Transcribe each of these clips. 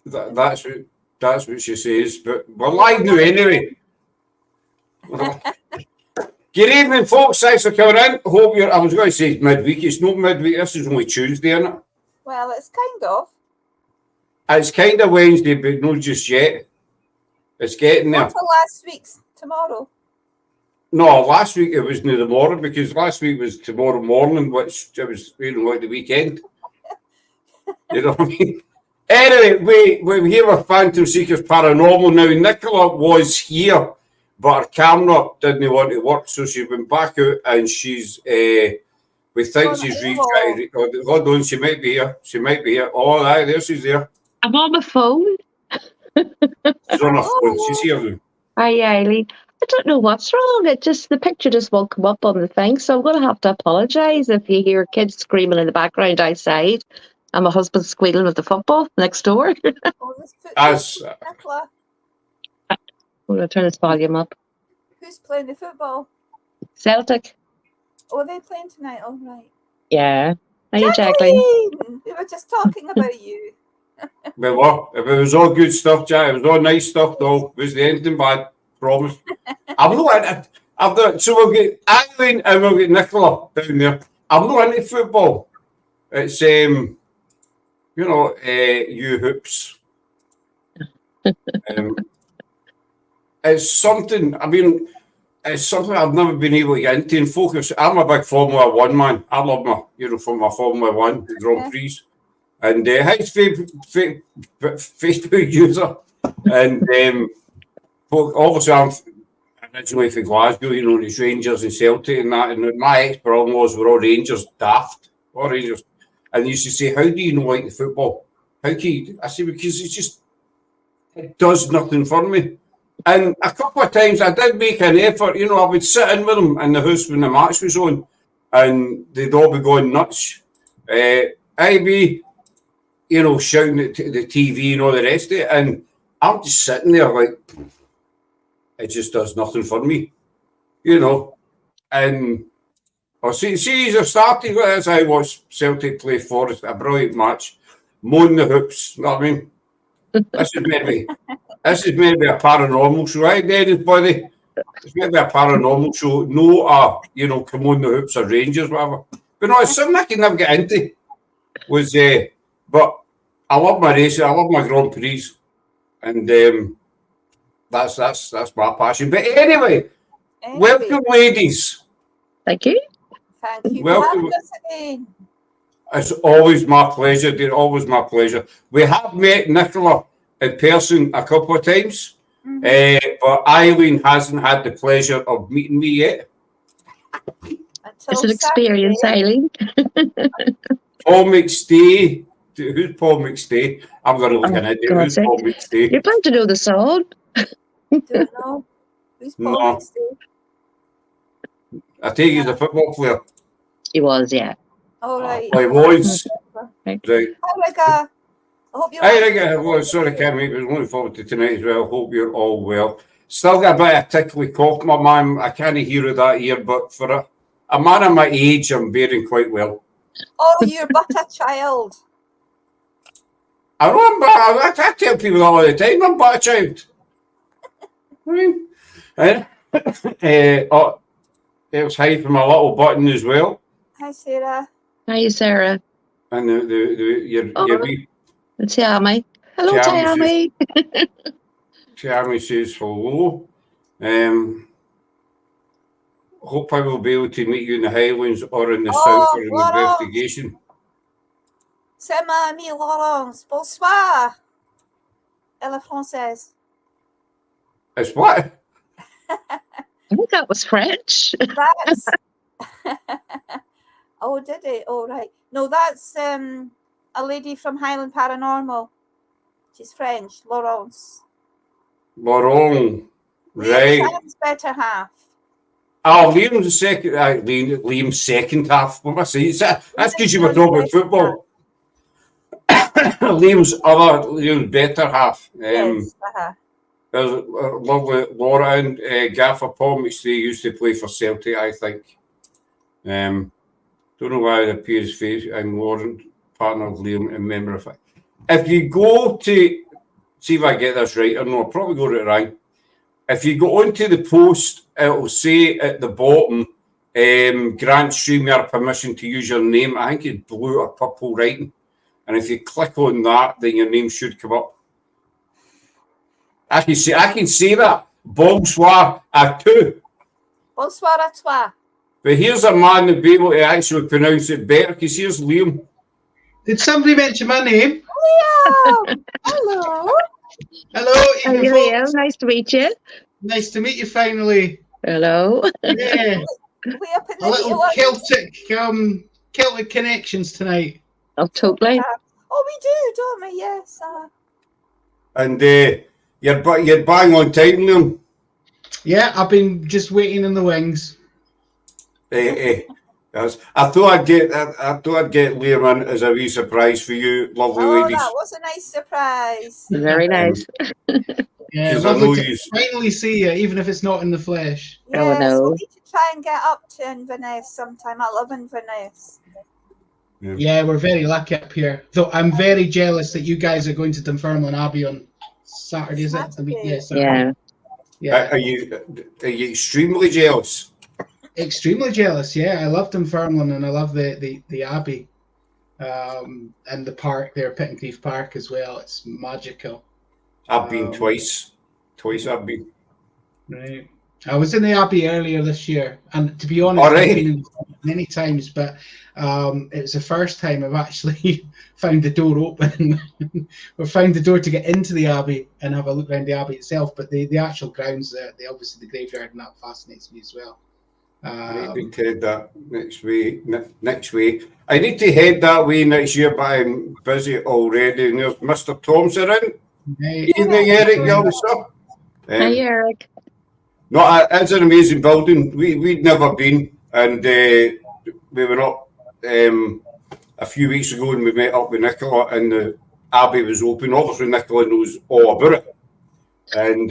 That's what she says. But we're live now anyway. Good evening, folks. Thanks for coming in. Hope you're. I was going to say midweek. It's not midweek. This is only Tuesday, isn't it? Well, it's kind of. It's kind of Wednesday, but not just yet. It's getting there. Not till last week's tomorrow. No, last week it was near the morning because last week was tomorrow morning, which it was like the weekend. You know what I mean? Anyway, we're here with Phantom Seekers Paranormal. Now, Nichola was here, but her camera didn't want to work, so she went back out and she's, we think she's retrying. Hold on, she might be here. She might be here. Oh, aye, there she's there. I'm on my phone. She's on her phone. She's here now. Hi, Eileen. I don't know what's wrong. The picture just won't come up on the thing, so I'm going to have to apologise if you hear kids screaming in the background outside and my husband squealing with the football next door. I'm going to turn this volume up. Who's playing the football? Celtic. Oh, are they playing tonight? All right. Yeah. How are you, Jacqueline? We were just talking about you. We were. If it was all good stuff, Jack, it was all nice stuff, though. It was the anything bad. Promise. I'm not into it. So we'll get Eileen and we'll get Nichola down there. I'm not into football. It's you hoops. It's something. I mean, it's something I've never been able to get into and focus. I'm a big Formula One man. I love my Formula One Grand Prix. And his Facebook user, and obviously I'm originally from Glasgow, it's Rangers and Celtic and that, and my ex-brother-in-laws were all Rangers daft, all Rangers, and they used to say, how do you not like the football? How can you? I say, because it does nothing for me. And a couple of times I did make an effort, I would sit in with them in the house when the match was on, and they'd all be going nuts. I'd be, shouting at the TV and all the rest of it, and I'm just sitting there like, it just does nothing for me, And see, I started as I watched Celtic play Forest, a brilliant match, mowing the hoops. You know what I mean? This is maybe a paranormal show. Right, anybody? It's maybe a paranormal show. No, come on the hoops or Rangers, whatever. But no, it's something I can never get into. But I love my racing. I love my Grand Prix, and that's my passion. But anyway, welcome, ladies. Thank you. Thank you Welcome. for having us again. It's always my pleasure, dear. Always my pleasure. We have met Nichola in person a couple of times, but Eileen hasn't had the pleasure of meeting me yet. It's an experience, Eileen. Paul McStay. Who's Paul McStay? I'm going to look at it. Who's Paul McStay? You're bound to know the song. Don't know. Who's Paul McStay? I take he's a football player. He was, yeah. All right. He was. Right. Hi, Rigga. I hope you're Hi, Rigga. Well, sorry, Cammy. I was looking forward to tonight as well. Hope you're all well. Still got a bit of tickly cough, my man. I can't hear of that here, but for a man of my age, I'm bearing quite well. Oh, you're but a child. I remember, I tell people that all the time, I'm but a child. There's hi from my little button as well. Hi, Sarah. Hi, Sarah. And your wee... It's Tiami. Hello, Tiami. Tiami says hello. Hope I will be able to meet you in the Highlands or in the south for an investigation. C'est ma amie Laurence. Bonsoir. Elle est française. It's what? I think that was French. That's... Oh, did it? Oh, right. No, that's a lady from Highland Paranormal. She's French. Laurence. Laurent. Right. Liam's better half. Oh, Liam's the second. Liam's second half. What am I saying? That's because you were talking about football. Liam's better half. Yes. There's a lovely Laura and Gaffer Paul McStay used to play for Celtic, I think. Don't know why it appears face. I'm Lauren, partner of Liam, and member of it. If you go to see if I get this right or no, I probably got it right. If you go onto the post, it'll say at the bottom, grant StreamYard permission to use your name. I think it's blue or purple writing. And if you click on that, then your name should come up. I can say that. Bonsoir à tous. Bonsoir à toi. But here's a man that be able to actually pronounce it better, because here's Liam. Did somebody mention my name? Liam! Hello. Hello, Hi, Liam. Nice to meet you. Nice to meet you finally. Hello. Yeah, We up in a little the Celtic connections tonight. Oh, totally. Oh, we do, don't we? Yes. And you're bang on time, Liam. Yeah, I've been just waiting in the wings. I thought I'd get Liam in as a wee surprise for you, lovely Oh, ladies. that was a nice surprise. Very nice. Yeah, 'Cause I know lovely to yous. finally see you, even if it's not in the flesh. Oh, Yes, no. we need to try and get up to Inverness sometime. I love Inverness. Yeah, we're very lucky up here. Though I'm very jealous that you guys are going to Dunfermline Abbey on Saturday, is it? Saturday. Saturday. Yeah. Are you extremely jealous? Extremely jealous. Yeah, I love Dunfermline and I love the Abbey, and the park there, Pittencrieff Park as well. It's magical. I've been twice. Twice I've been. Right. I was in the Abbey earlier this year, and to be honest, All right. I've been in many times, but it was the first time I've actually found the door open, or found the door to get into the Abbey and have a look around the Abbey itself. But the actual grounds, obviously the graveyard, and that fascinates me as well. I need to head that next week. Next week, I need to head that way next year, but I'm busy already. And there's Mr. Thompson in. Right. Evening, Eric. Yelser. Hi, Eric. No, it's an amazing building. We'd never been, and we went up a few weeks ago, and we met up with Nichola, and the Abbey was open. Obviously, Nichola knows all about it, and.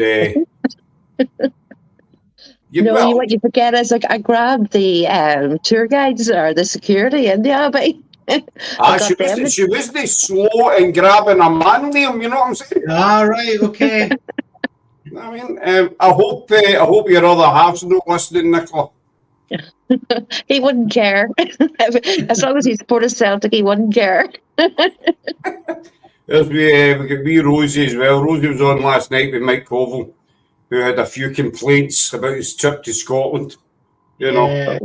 What you forget is, like, I grabbed the tour guides or the security in the Abbey. She wasn't slow in grabbing a man, Liam. You know what I'm saying? Ah, right, okay. I mean, I hope your other half's not listening, Nicola. He wouldn't care. As long as he supported Celtic, he wouldn't care. There's we got wee Rosie as well. Rosie was on last night with Mike Colville, who had a few complaints about his trip to Scotland. You know,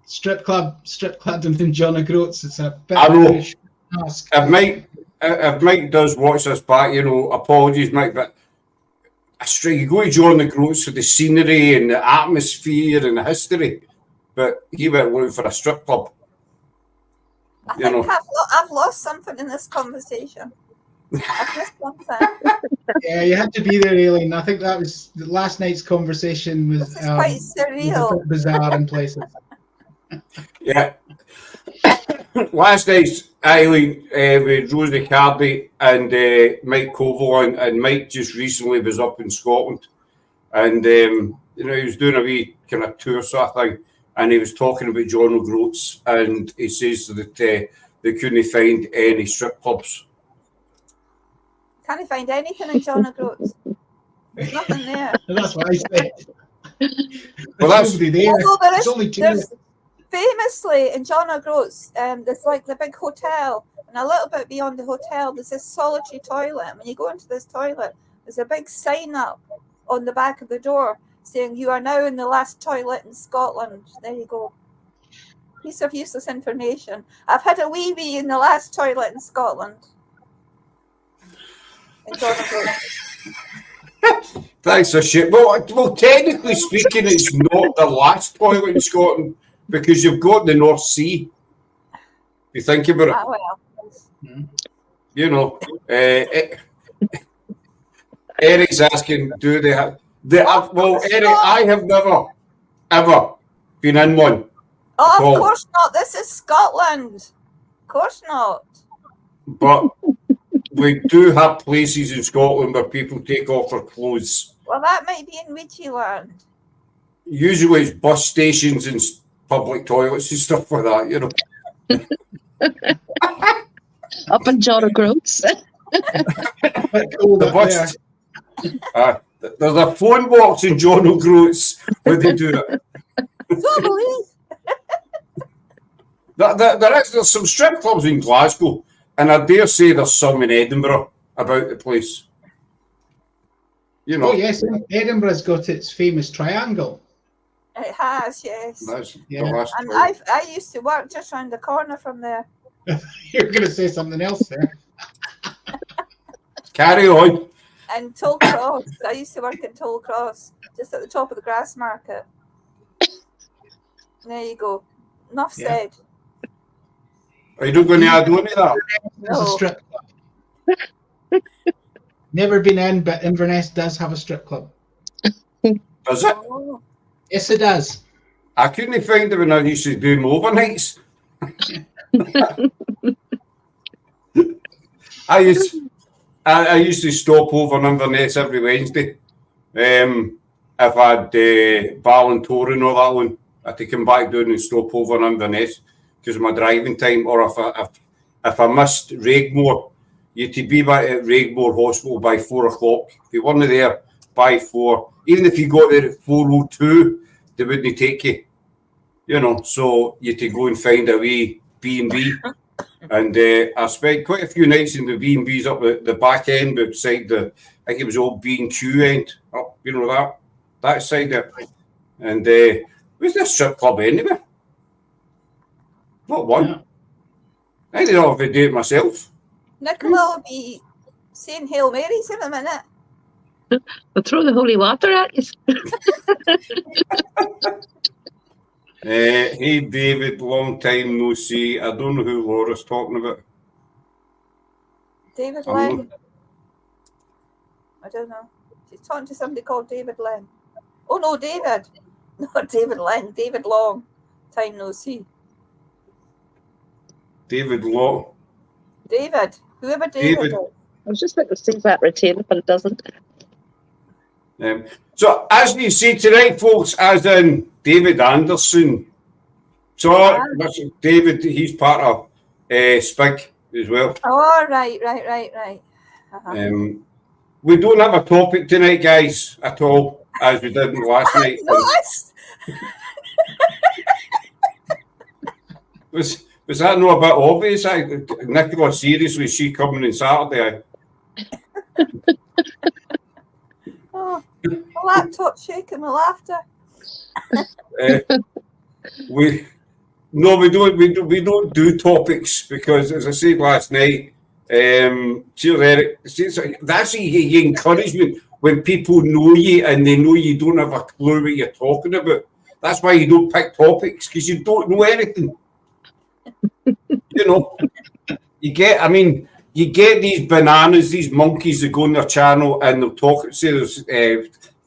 strip club in John O'Groats. It's a bit I know. of a task. If Mike does watch this back, you know, apologies, Mike, but you go to John O'Groats for the scenery and the atmosphere and the history, but he went looking for a strip club. I think I've lost something in this conversation. I've missed something. Yeah, you had to be there, Eileen. I think that was last night's conversation was quite surreal. Was a bit bizarre in places. Yeah. Last night's Eileen with Rosie Carby and Mike Colville, and Mike just recently was up in Scotland, and you know, he was doing a wee kind of tour sort of thing, and he was talking about John O'Groats, and he says that they couldn't find any strip clubs. Can't find anything in John O'Groats. There's nothing there. That's what I said. Well, that's there. Although There's only two. Famously in John O'Groats, there's like the big hotel, and a little bit beyond the hotel, there's this solitary toilet. And when you go into this toilet, there's a big sign up on the back of the door saying, "You are now in the last toilet in Scotland." There you go. Piece of useless information. I've had a wee in the last toilet in Scotland. In John O'Groats. Thanks for shit. Well, technically speaking, it's not the last toilet in Scotland, because you've got the North Sea. You think about it. Ah, well. You know, Eric's asking, do they have? Well, Eric, I have never, ever been in one. Oh, of course not. This is Scotland. Of course not. But we do have places in Scotland where people take off their clothes. Well, that might be in Ridgeland. Usually it's bus stations and public toilets and stuff like that, you know. Up in John O'Groats. But cold The up there. bus. There's a phone box in John O'Groats where they do it. So believe. There's some strip clubs in Glasgow, and I dare say there's some in Edinburgh about the place. You know, Oh yes, Edinburgh's got its famous triangle. It has, yes. that's Yeah. the last And one. I used to work just round the corner from there. You're going to say something else there. Carry on. And Toll Cross. I used to work in Toll Cross, just at the top of the grass market. There you go. Enough Yeah. said. Are you not going to add on to that? There's a No. strip club. Never been in, but Inverness does have a strip club. Does it? Oh. Yes, it does. I couldn't find it when I used to do my overnights. I used to stop over in Inverness every Wednesday. If I had Ballantor and all that one, I had to come back down and stop over in Inverness because of my driving time. Or if I missed Regmore, you had to be back at Regmore Hospital by 4 o'clock. If you weren't there by 4, even if you got there at 4:02, they wouldn't take you. You know, so you had to go and find a wee B&B. And I spent quite a few nights in the B&Bs up at the back end beside the, I think it was old B&Q end, up, you know, that side there. And was there a strip club anywhere? Not one. Yeah. I didn't know if I'd do it myself. Nichola will be saying Hail Marys in a minute. We'll throw the holy water at you. Hey, David, long time no see. I don't know who Laura's talking about. David I'm Lang. not- I don't know. She's talking to somebody called David Lang. Oh no, David. Not David Lang, David Long. Time no see. David Law. David. Whoever David David. is. I was just about to see that retainer, but it doesn't. So, as you see tonight, folks, as in David Anderson. So, Ah. that's David, he's part of SPIG as well. Oh, right. Uh-huh. We don't have a topic tonight, guys, at all, as we did last night. Nice. Was that not a bit obvious? Nichola, seriously, is she coming on Saturday? Oh, my laptop's shaking with laughter. We don't do topics because, as I said last night, cheers, Eric. That's the encouragement when people know you and they know you don't have a clue what you're talking about. That's why you don't pick topics, because you don't know anything. You know, you get these bananas, these monkeys that go on their channel and they'll talk. Say there's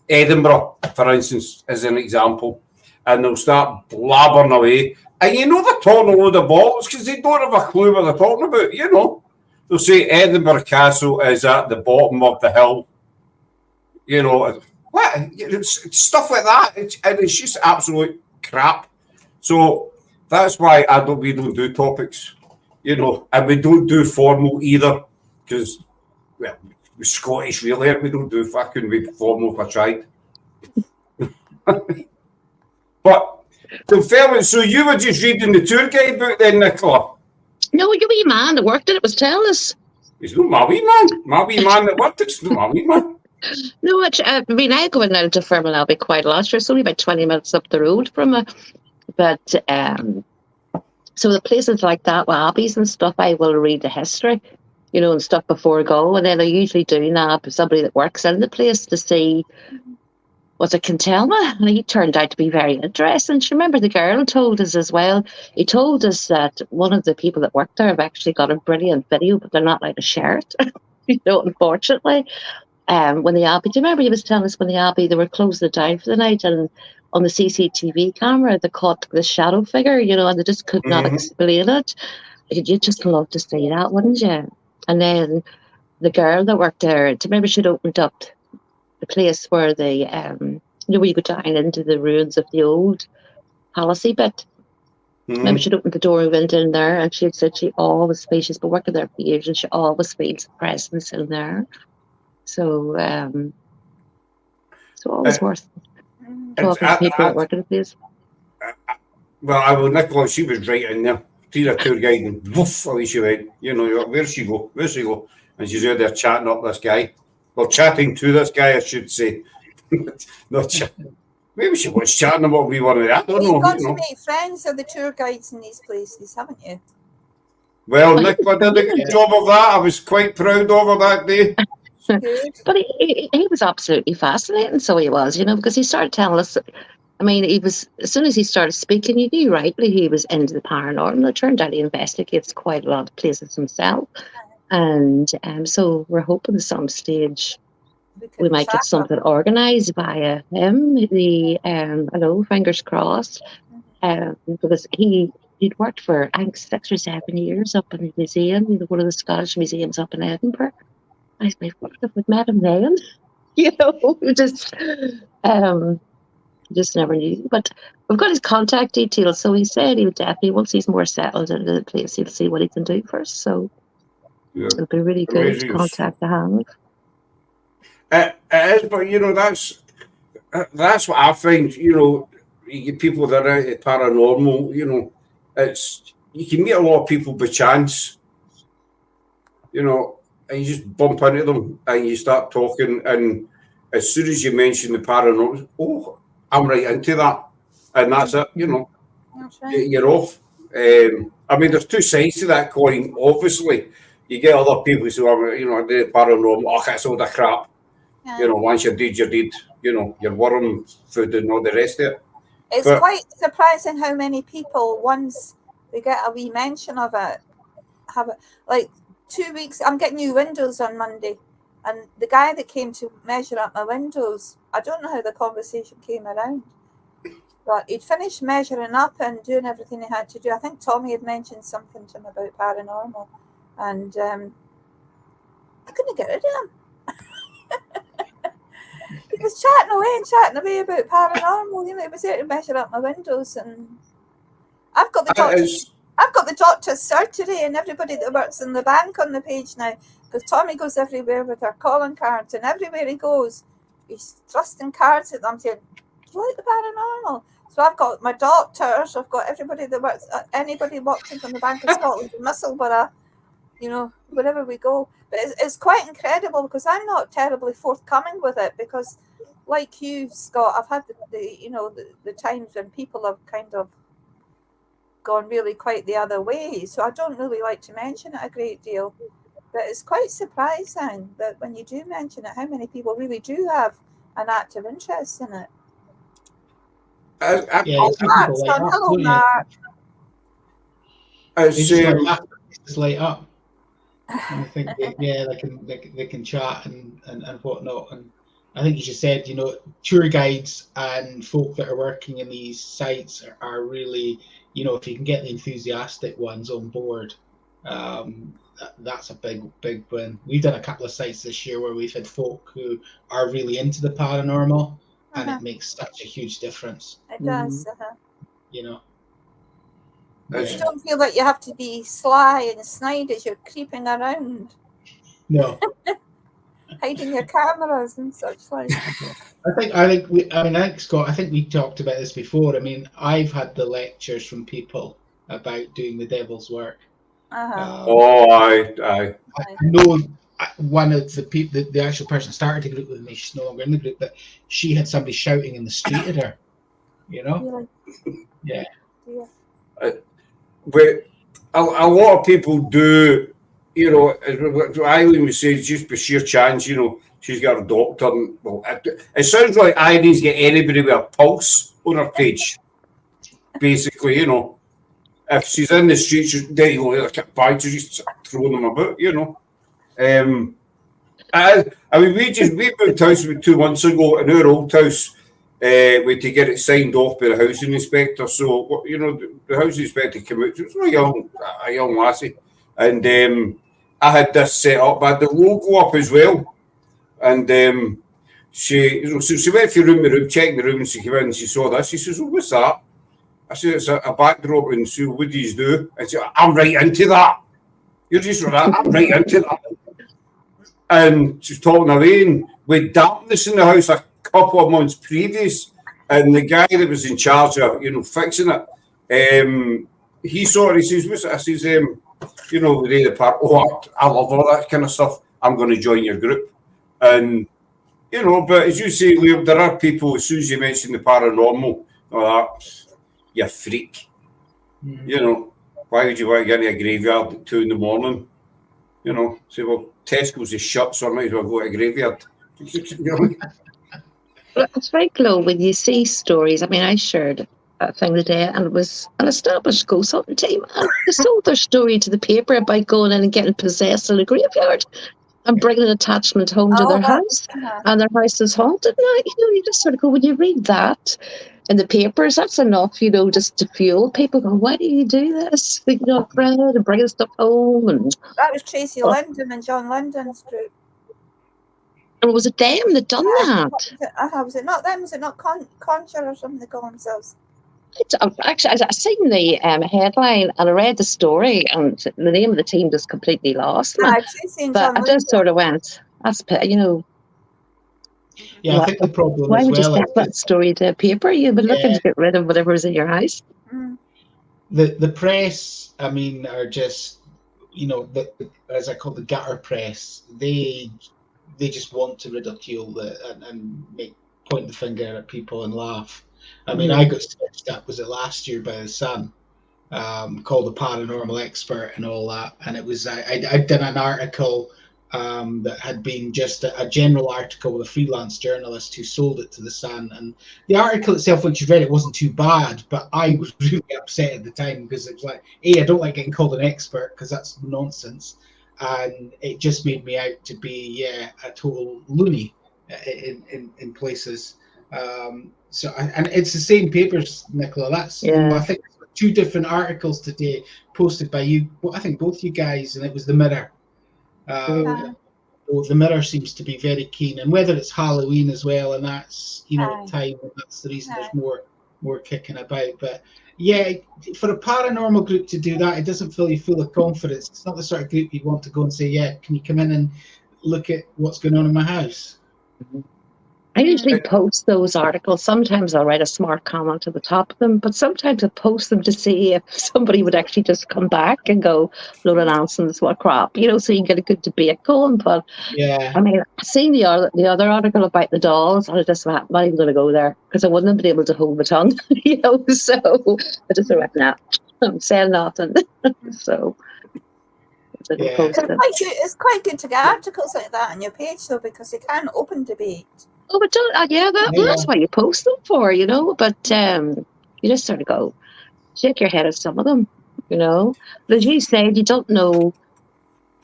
Edinburgh, for instance, as an example, and they'll start blabbering away. And you know they're talking a load of bollocks because they don't have a clue what they're talking about, you know. They'll say Edinburgh Castle is at the bottom of the hill. You know, what? It's stuff like that. It's just absolute crap. So that's why we don't do topics, you know, and we don't do formal either because, well, we're Scottish really. We don't do fucking formal if I tried. But so you were just reading the tour guide book then, Nichola? No, your wee man that worked in it was telling us. It's not my wee man. My wee man that worked, it's not my wee man. No, I mean, I go in and to Fermanagh Abbey quite a lot. It's only about 20 minutes up the road from it. But so the places like that, with abbeys and stuff, I will read the history, you know, and stuff before I go. And then I usually do nab somebody that works in the place to see what I can tell me. And he turned out to be very interesting. Do you remember the girl told us as well? He told us that one of the people that worked there have actually got a brilliant video, but they're not allowed to share it, you know, unfortunately. When the Abbey, do you remember he was telling us when the Abbey, they were closing it down for the night, and on the CCTV camera, they caught the shadow figure, you know, and they just could not explain it. You'd just love to see that, wouldn't you? And then the girl that worked there, do you remember she'd opened up the place where the, you know, where you go down into the ruins of the old palace bit? Remember she'd opened the door and went in there, and she had said she always feels, she's been working there for years, and she always feels a presence in there. So, so always worth Mm. talking to people that work in the place. Well, I will, Nichola, she was right in there. Tina tour guide and woof, away she went. You know, you're like, where's she go? Where's she go? And she's out there chatting up this guy. Well, chatting to this guy, I should say. Not maybe she was chatting about we were. I don't know. You've got You know. to make friends of the tour guides in these places, haven't you? Well, Nichola did a good job of that. I was quite proud of her that day. Good. But he was absolutely fascinating, so he was, you know, because he started telling us, I mean, he was, as soon as he started speaking, you knew rightly he was into the paranormal. It turned out he investigates quite a lot of places himself. And so we're hoping at some stage we might get something organised via him. I know, fingers crossed, because he'd worked for, I think, 6 or 7 years up in the museum, you know, one of the Scottish museums up in Edinburgh. I was like, what if we met him then? You know, just never knew. But we've got his contact details, so he said he would definitely, once he's more settled into the place, he'll see what he can do first. So it'll be really good to contact the hand. It is, but you know, that's what I find. You know, you get people that are out paranormal. You know, it's you can meet a lot of people by chance. You know, and you just bump into them and you start talking, and as soon as you mention the paranormal, oh, I'm right into that, and that's it. You know, That's right. you're off. I mean, there's two sides to that coin. Obviously, you get other people who say, you know, the paranormal, oh, that's all the crap. Yeah. You know, once you're dead, you're dead. You know, you're worm food and all the rest of it. It's quite surprising how many people, once they get a wee mention of it, have it. Like 2 weeks, I'm getting new windows on Monday, and the guy that came to measure up my windows, I don't know how the conversation came around, but he'd finished measuring up and doing everything he had to do. I think Tommy had mentioned something to him about paranormal, and I couldn't get rid of him. He was chatting away about paranormal. You know, he was there to measure up my windows, and I've got the doctor's surgery, and everybody that works in the bank on the page now, because Tommy goes everywhere with our calling cards, and everywhere he goes, he's thrusting cards at them saying, "Do you like the paranormal?" So I've got my doctors, I've got everybody that works, anybody watching from the Bank of Scotland, Musselburgh, you know, wherever we go. But it's quite incredible because I'm not terribly forthcoming with it because, like you, Scott, I've had the times when people have kind of gone really quite the other way. So I don't really like to mention it a great deal. But it's quite surprising that when you do mention it, how many people really do have an active interest in it. Hello, Mark. It's light up. And I think they can chat and whatnot. And I think you just said, you know, tour guides and folk that are working in these sites are really, you know, if you can get the enthusiastic ones on board, that's a big win. We've done a couple of sites this year where we've had folk who are really into the paranormal, and it makes such a huge difference. It does. You know. You don't feel like you have to be sly and snide as you're creeping around. No. Hiding your cameras and such like. I think Scott, I think we talked about this before. I mean, I've had the lectures from people about doing the devil's work. Aye. I know one of the people, the actual person started the group with me, she's no longer in the group, but she had somebody shouting in the street at her. You know? Really? Yeah. But a lot of people do, you know, as Eileen was saying, just by sheer chance, you know, she's got a doctor. And, well, it sounds like Eileen's get anybody with a pulse on her page, basically, you know. If she's in the street, there you go, like a bag, she's just throwing them about, you know. I mean, we moved house about 2 months ago, in our old house. We had to get it signed off by the housing inspector. So, you know, the housing inspector came out. She was a young lassie. And I had this set up. I had the logo up as well. And she went through room by room, checking the room, and she came in and she saw this. She says, "Oh, what's that?" I said, "It's a backdrop." And she said, "What do you do?" And she said, "I'm right into that. You're just right. I'm right into that." and she was talking to Eileen with dampness in the house a couple of months previous, and the guy that was in charge of, fixing it, he saw it, he says, what's it? I says, the part, I love all that kind of stuff. I'm going to join your group. And, but as you say, Liam, there are people, as soon as you mention the paranormal, you're a freak. Why would you want to get into a graveyard at 2 a.m? Say, well, Tesco's is shut, so I might as well go to a graveyard. It's right, Glo, when you see stories. I mean, I shared a thing today, and it was an established ghost hunting team, and they sold their story to the paper about going in and getting possessed in a graveyard and bringing an attachment home to their house, and their house is haunted. Now, you just sort of go, when you read that in the papers, that's enough, just to fuel people going, why do you do this? Bread and bringing stuff home. And that was Tracy Linden and John Linden's group. And was it them that done that? Was it not them? Was it not Conjure or something they call themselves? Actually, I seen the headline and I read the story, and the name of the team just completely lost me. But I just sort of went, that's, Yeah, I think the problem why as would well you send that story to a paper? You've been looking to get rid of whatever's in your house. The press, I mean, are just, as I call the gutter press, they just want to ridicule and point the finger at people and laugh. I mean, I got searched up, was it last year, by the Sun, called a paranormal expert and all that. And it was, I'd done an article that had been just a general article with a freelance journalist who sold it to the Sun. And the article itself, once you read it, wasn't too bad, but I was really upset at the time because it was like, I don't like getting called an expert because that's nonsense. And it just made me out to be, a total loony in places. And it's the same papers, Nichola. That's I think 2 different articles today posted by you. Well, I think both you guys, and it was the Mirror. The Mirror seems to be very keen, and whether it's Halloween as well, and that's time, and that's the reason there's more kicking about. But for a paranormal group to do that, it doesn't fill you full of confidence. It's not the sort of group you want to go and say, can you come in and look at what's going on in my house? I usually post those articles. Sometimes I'll write a smart comment at the top of them, but sometimes I post them to see if somebody would actually just come back and go, load of nonsense, what crap, so you can get a good debate going. But I mean, I've seen the other article about the dolls, and I just went, I'm not even going to go there because I wouldn't have been able to hold my tongue, so I just went, nah, I'm saying nothing. So it's quite good to get articles like that on your page, though, because they can open debate. Oh, but that's what you post them for, But you just sort of go, shake your head at some of them, But as you said, you don't know.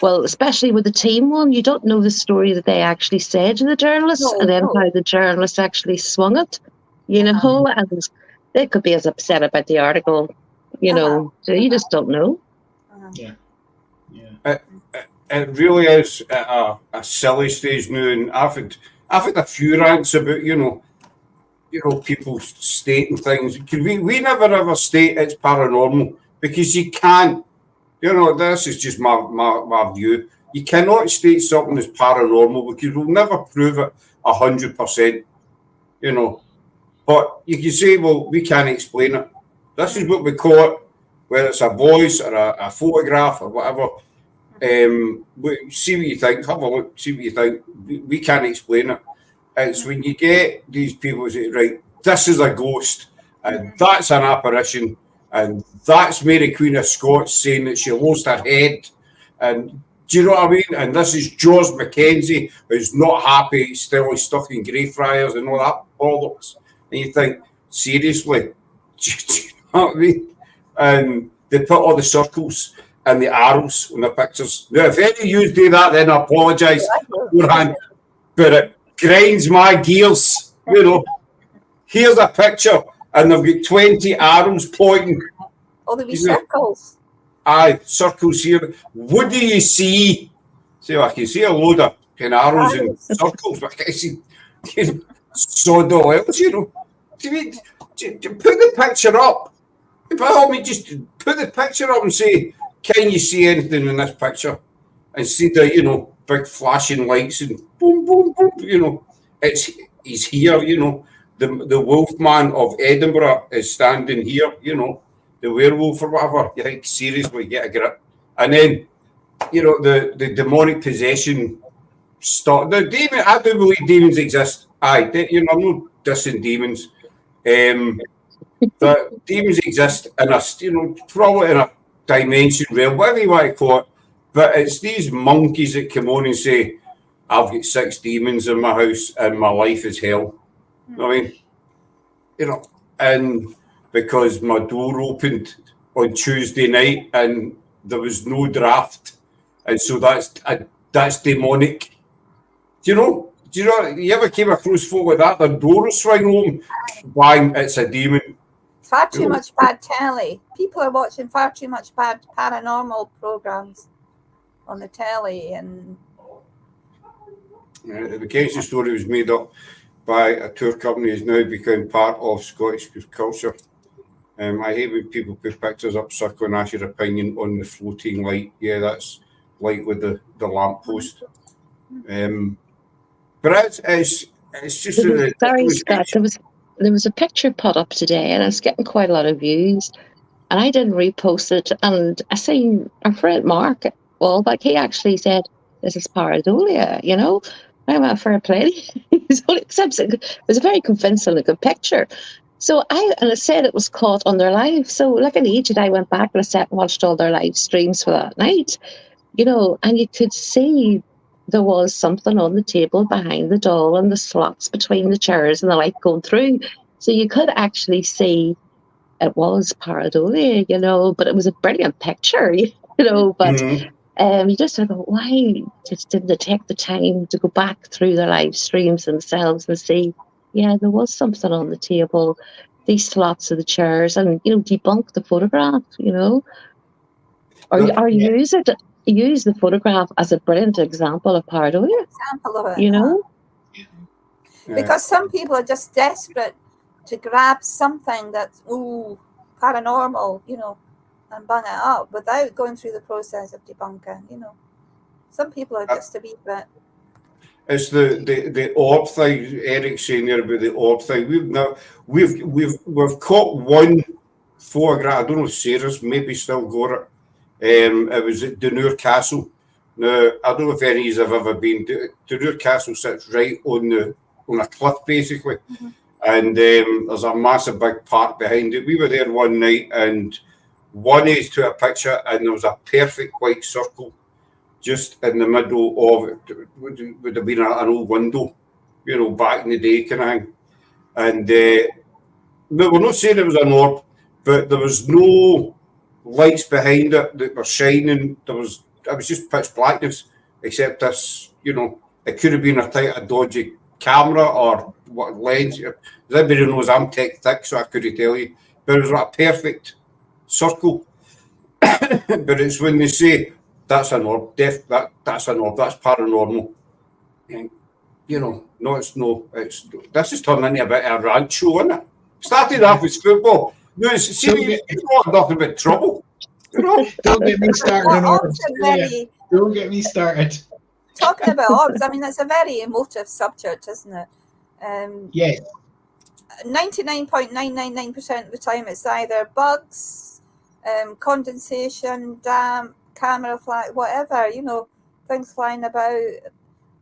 Well, especially with the team one, you don't know the story that they actually said to the journalists, and then how the journalists actually swung it, And they could be as upset about the article, So you just don't know. It really is a silly stage now, and I've had a few rants about, people stating things. We never ever state it's paranormal because you can't. This is just my view. You cannot state something as paranormal because we'll never prove it 100%. But you can say, well, we can't explain it. This is what we call it, whether it's a voice or a photograph or whatever. See what you think. Have a look. See what you think. We can't explain it. It's when you get these people who say, right, this is a ghost, and that's an apparition, and that's Mary Queen of Scots saying that she lost her head, and do you know what I mean? And this is George Mackenzie, who's not happy, still stuck in Greyfriars and all that bollocks. And you think, seriously, do you know what I mean? And they put all the circles and the arrows in the pictures. Now, if any of you do that, then I apologise beforehand, but it grinds my gears, Here's a picture, and they've got 20 arrows pointing. Oh, there'll be circles. Aye, circles here. What do you see? So I can see a load of arrows and circles, but I can't see sod all else, To put the picture up. By all means, just put the picture up and say, can you see anything in this picture? Instead of, big flashing lights and boom, boom, boom. You know, he's here. You know, the Wolfman of Edinburgh is standing here. You know, the werewolf or whatever. You think, seriously, get a grip. And then, you know, the demonic possession start. The demon, I do believe demons exist. You know, I'm not dissing demons. But demons exist in a, you know, probably in a dimension realm, whatever you want to call it. But it's these monkeys that come on and say, I've got 6 demons in my house and my life is hell. I mean, you know, and because my door opened on Tuesday night and there was no draft, and so that's demonic. Do you know, you ever came across folk like that? Their door will swing home, bang, it's a demon. Far too much bad telly. People are watching far too much bad paranormal programs on the telly. And the Kenzie story was made up by a tour company, has now become part of Scottish culture. I hate when people put pictures up, circle and ask your opinion on the floating light. Yeah, that's like with the lamppost. But it's just Sorry, Scott. There was a picture put up today, and it's getting quite a lot of views. And I didn't repost it. And I seen our friend Mark Wahlbeck. He actually said, "This is pareidolia." You know, I went fair play. It was a very convincing, a good picture. So I said it was caught on their live. So like an agent, I went back and I sat and watched all their live streams for that night. You know, and you could see there was something on the table behind the doll and the slots between the chairs and the light going through. So you could actually see it was pareidolia, you know, but it was a brilliant picture, you know, but you just thought, why just didn't they take the time to go back through their live streams themselves and see, yeah, there was something on the table, these slots of the chairs, and, you know, debunk the photograph, you know, or use the photograph as a brilliant example of pareidolia. Example of it, you know? Because some people are just desperate to grab something that's paranormal, you know, and bung it up without going through the process of debunking, you know. Some people are just a wee bit. It's the orb thing. Eric's saying there about the orb thing. We've caught one photograph. I don't know if Sarah's maybe still got it. It was at Dunure Castle. Now, I don't know if any of you have ever been. Dunure Castle sits right on a cliff, basically. And there's a massive big park behind it. We were there one night, and one is to a picture, and there was a perfect white circle just in the middle of it. Would have been an old window, you know, back in the day kind of thing. And no, we're not saying it was an orb, but there was no lights behind it that were shining. It was just pitch blackness, except this, you know, it could have been a dodgy camera or what lens. Everybody knows I'm tech thick, so I couldn't tell you. But it was like a perfect circle. But it's when they say that's an orb, that's an orb, that's paranormal. And, you know, this is turning into a bit of a rant show, isn't it? Started off with football. No, it's nothing but trouble. You know? Don't get me started on orbs. Don't get me started. Talking about orbs, I mean, it's a very emotive subject, isn't it? Yes. 99.999% of the time, it's either bugs, condensation, damp, camera fly, whatever, you know, things flying about.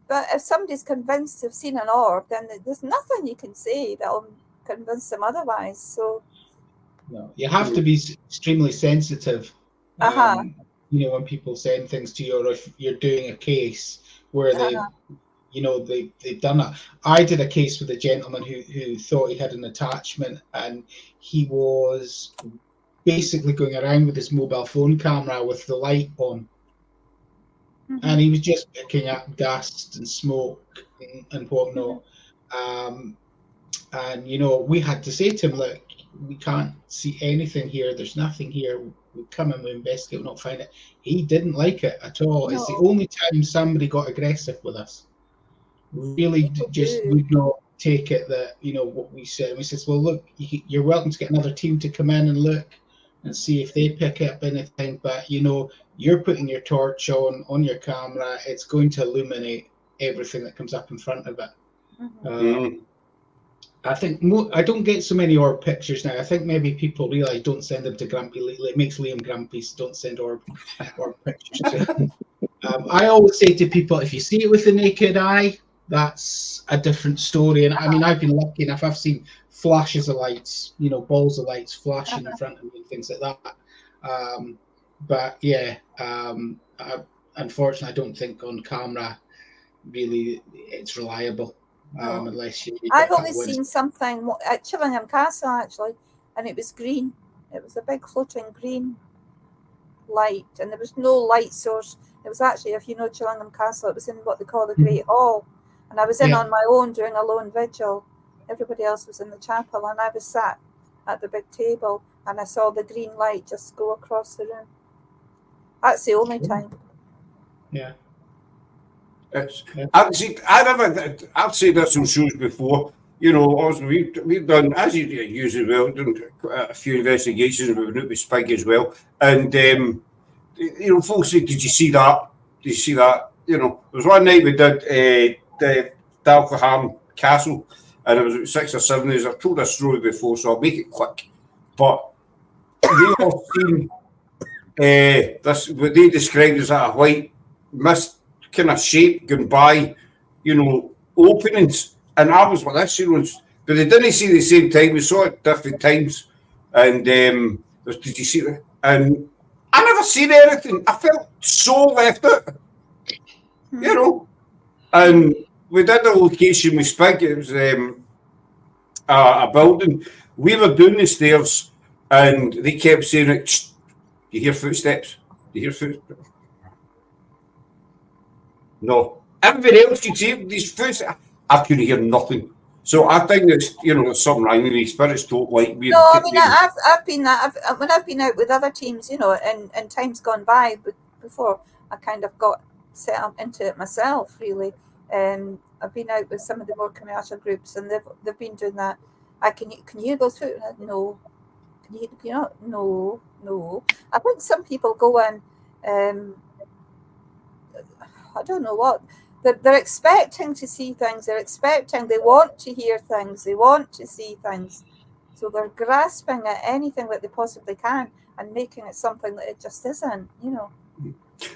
But if somebody's convinced they've seen an orb, then there's nothing you can say that'll convince them otherwise. So, no, you have to be extremely sensitive. You know, when people send things to you, or if you're doing a case where they've done it. I did a case with a gentleman who thought he had an attachment, and he was basically going around with his mobile phone camera with the light on, and he was just picking up dust and smoke and whatnot. And you know, we had to say to him, look, we can't see anything here. There's nothing here. We come and we investigate, we'll not find it. He didn't like it at all. No. It's the only time somebody got aggressive with us. Really just would not take it that, you know, what we said. We says, well, look, you're welcome to get another team to come in and look and see if they pick up anything. But you know, you're putting your torch on your camera, it's going to illuminate everything that comes up in front of it. I think I don't get so many orb pictures now. I think maybe people realise don't send them to Grumpy. It makes Liam grumpy, so don't send orb pictures to him. I always say to people, if you see it with the naked eye, that's a different story. And I mean, I've been lucky enough, I've seen flashes of lights, you know, balls of lights flashing in front of me and things like that. But yeah, unfortunately, I don't think on camera really it's reliable. Unless you I've only seen something at Chillingham Castle actually, and it was green. It was a big floating green light, and there was no light source. It was actually, if you know Chillingham Castle, it was in what they call the Great Hall, and I was in on my own doing a lone vigil. Everybody else was in the chapel, and I was sat at the big table, and I saw the green light just go across the room. That's the only time. Yeah. I've said this on shows before. You know, we've done, as you use as well, done a few investigations. We've been out with SPIG as well, and you know, folks say, "Did you see that? Did you see that?" You know, there was one night we did the Dalkenham Castle, and it was 6 or 7 days. I've told this story before, so I'll make it quick. But they all seen this, what they described as a white mist kind of shape going by, you know, openings, and I was like, this, you know, but they didn't see it at the same time. We saw it at different times, and did you see it? And I never seen anything. I felt so left out, you know. And we did a location with SPIG. It was a building. We were down the stairs, and they kept saying, "Do you hear footsteps? Do you hear footsteps?" No. Everybody else could see these footsteps. I couldn't hear nothing. So I think it's, you know, there's something wrong with these spirits don't like me. No, I mean, I've been when I've been out with other teams, you know, in times gone by, but before I kind of got set up into it myself, really. I've been out with some of the more commercial groups, and they've been doing that. Can you hear those footsteps? No. Can you not? No. I think some people go in. I don't know what. They're expecting to see things. They want to hear things. They want to see things. So they're grasping at anything that they possibly can and making it something that it just isn't, you know.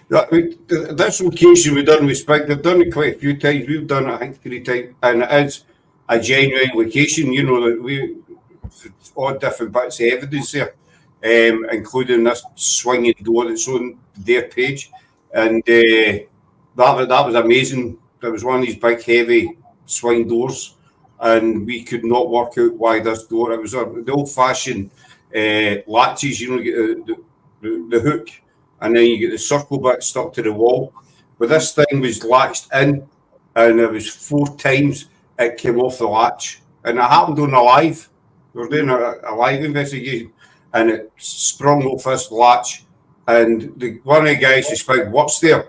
This location we've done with SPIG, they've done it quite a few times. We've done it, I think, 3 times. And it is a genuine location, you know, that we all different bits of evidence there, including this swinging door that's on their page. And that was amazing. There was one of these big, heavy swing doors, and we could not work out why this door. It was the old-fashioned latches, you know, you get the hook, and then you get the circle bit stuck to the wall. But this thing was latched in, and it was 4 times it came off the latch, and it happened on a live. We were doing a live investigation, and it sprung off this latch. And one of the guys who spoke works there,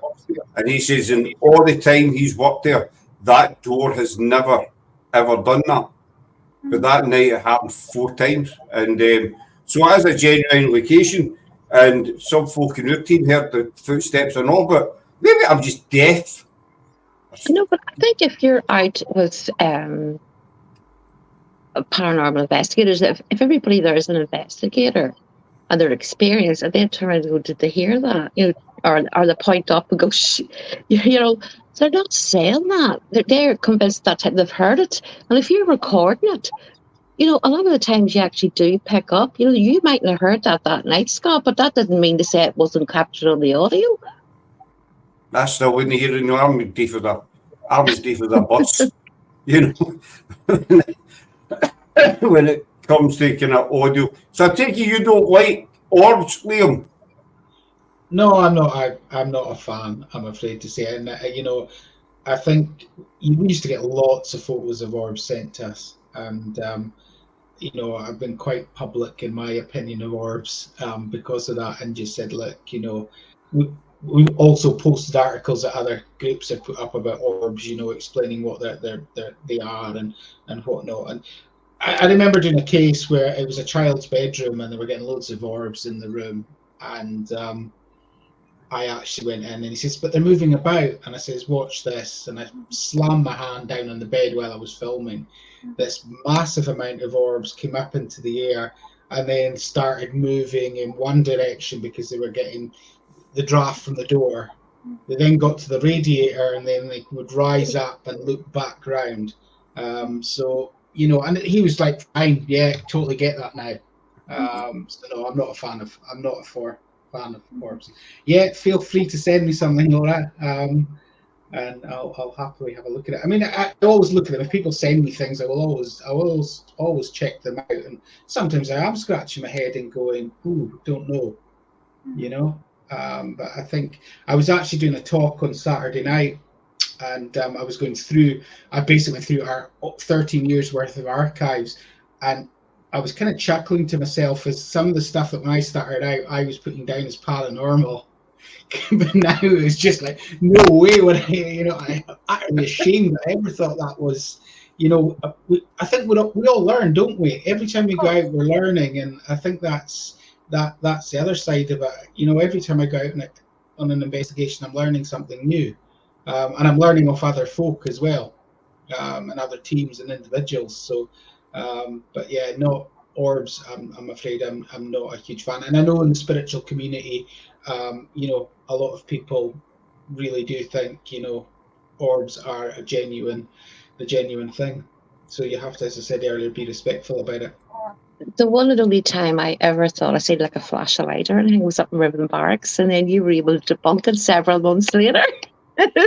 and he says, in all the time he's worked there, that door has never ever done that. But that night it happened 4 times, and so it is a genuine location. And some folk in your team heard the footsteps and all, but maybe I'm just deaf. No, but I think if you're out with paranormal investigators, if everybody there is an investigator and they're experienced, and they turn around and go, "Did they hear that?" You know, or they point up and go, "Shh," you know, they're not saying that. They're convinced that they've heard it. And if you're recording it, you know, a lot of the times you actually do pick up. You know, you mightn't have heard that night, Scott, but that didn't mean to say it wasn't captured on the audio. I still wouldn't hear it. No, I was deaf with a bus, you know. When it comes to kind of audio. So I take it you don't like orbs, Liam? No, I'm not. I'm not a fan, I'm afraid to say. And you know, I think we used to get lots of photos of orbs sent to us, and you know, I've been quite public in my opinion of orbs because of that, and just said, look, you know, we also posted articles that other groups have put up about orbs, you know, explaining what they are and whatnot. And I remember doing a case where it was a child's bedroom and they were getting loads of orbs in the room, and I actually went in and he says, but they're moving about, and I says, watch this, and I slammed my hand down on the bed while I was filming. This massive amount of orbs came up into the air and then started moving in one direction because they were getting the draft from the door. They then got to the radiator and then they would rise up and look back round. So, you know, and he was like, fine, yeah, totally get that now. So no, I'm not a fan of orbs. Yeah, feel free to send me something, Laura, and I'll happily have a look at it. I mean, I always look at them. If people send me things, I will always check them out. And sometimes I am scratching my head and going, "Ooh, don't know," you know. But I think I was actually doing a talk on Saturday night, and I was going through. I basically went through our 13 years worth of archives, and I was kind of chuckling to myself as some of the stuff that when I started out, I was putting down as paranormal. But now it's just like, no way would I, you know, I'm utterly ashamed that I ever thought that was, you know, I think we all learn, don't we? Every time we go out, we're learning. And I think that's the other side of it. You know, every time I go out on an investigation, I'm learning something new. And I'm learning off other folk as well, and other teams and individuals. So, but yeah, not orbs. I'm afraid I'm not a huge fan. And I know in the spiritual community, you know, a lot of people really do think, you know, orbs are the genuine thing. So you have to, as I said earlier, be respectful about it. The one and only time I ever thought I seen like a flash of light or anything was up in Ribbon Barracks, and then you were able to debunk it several months later.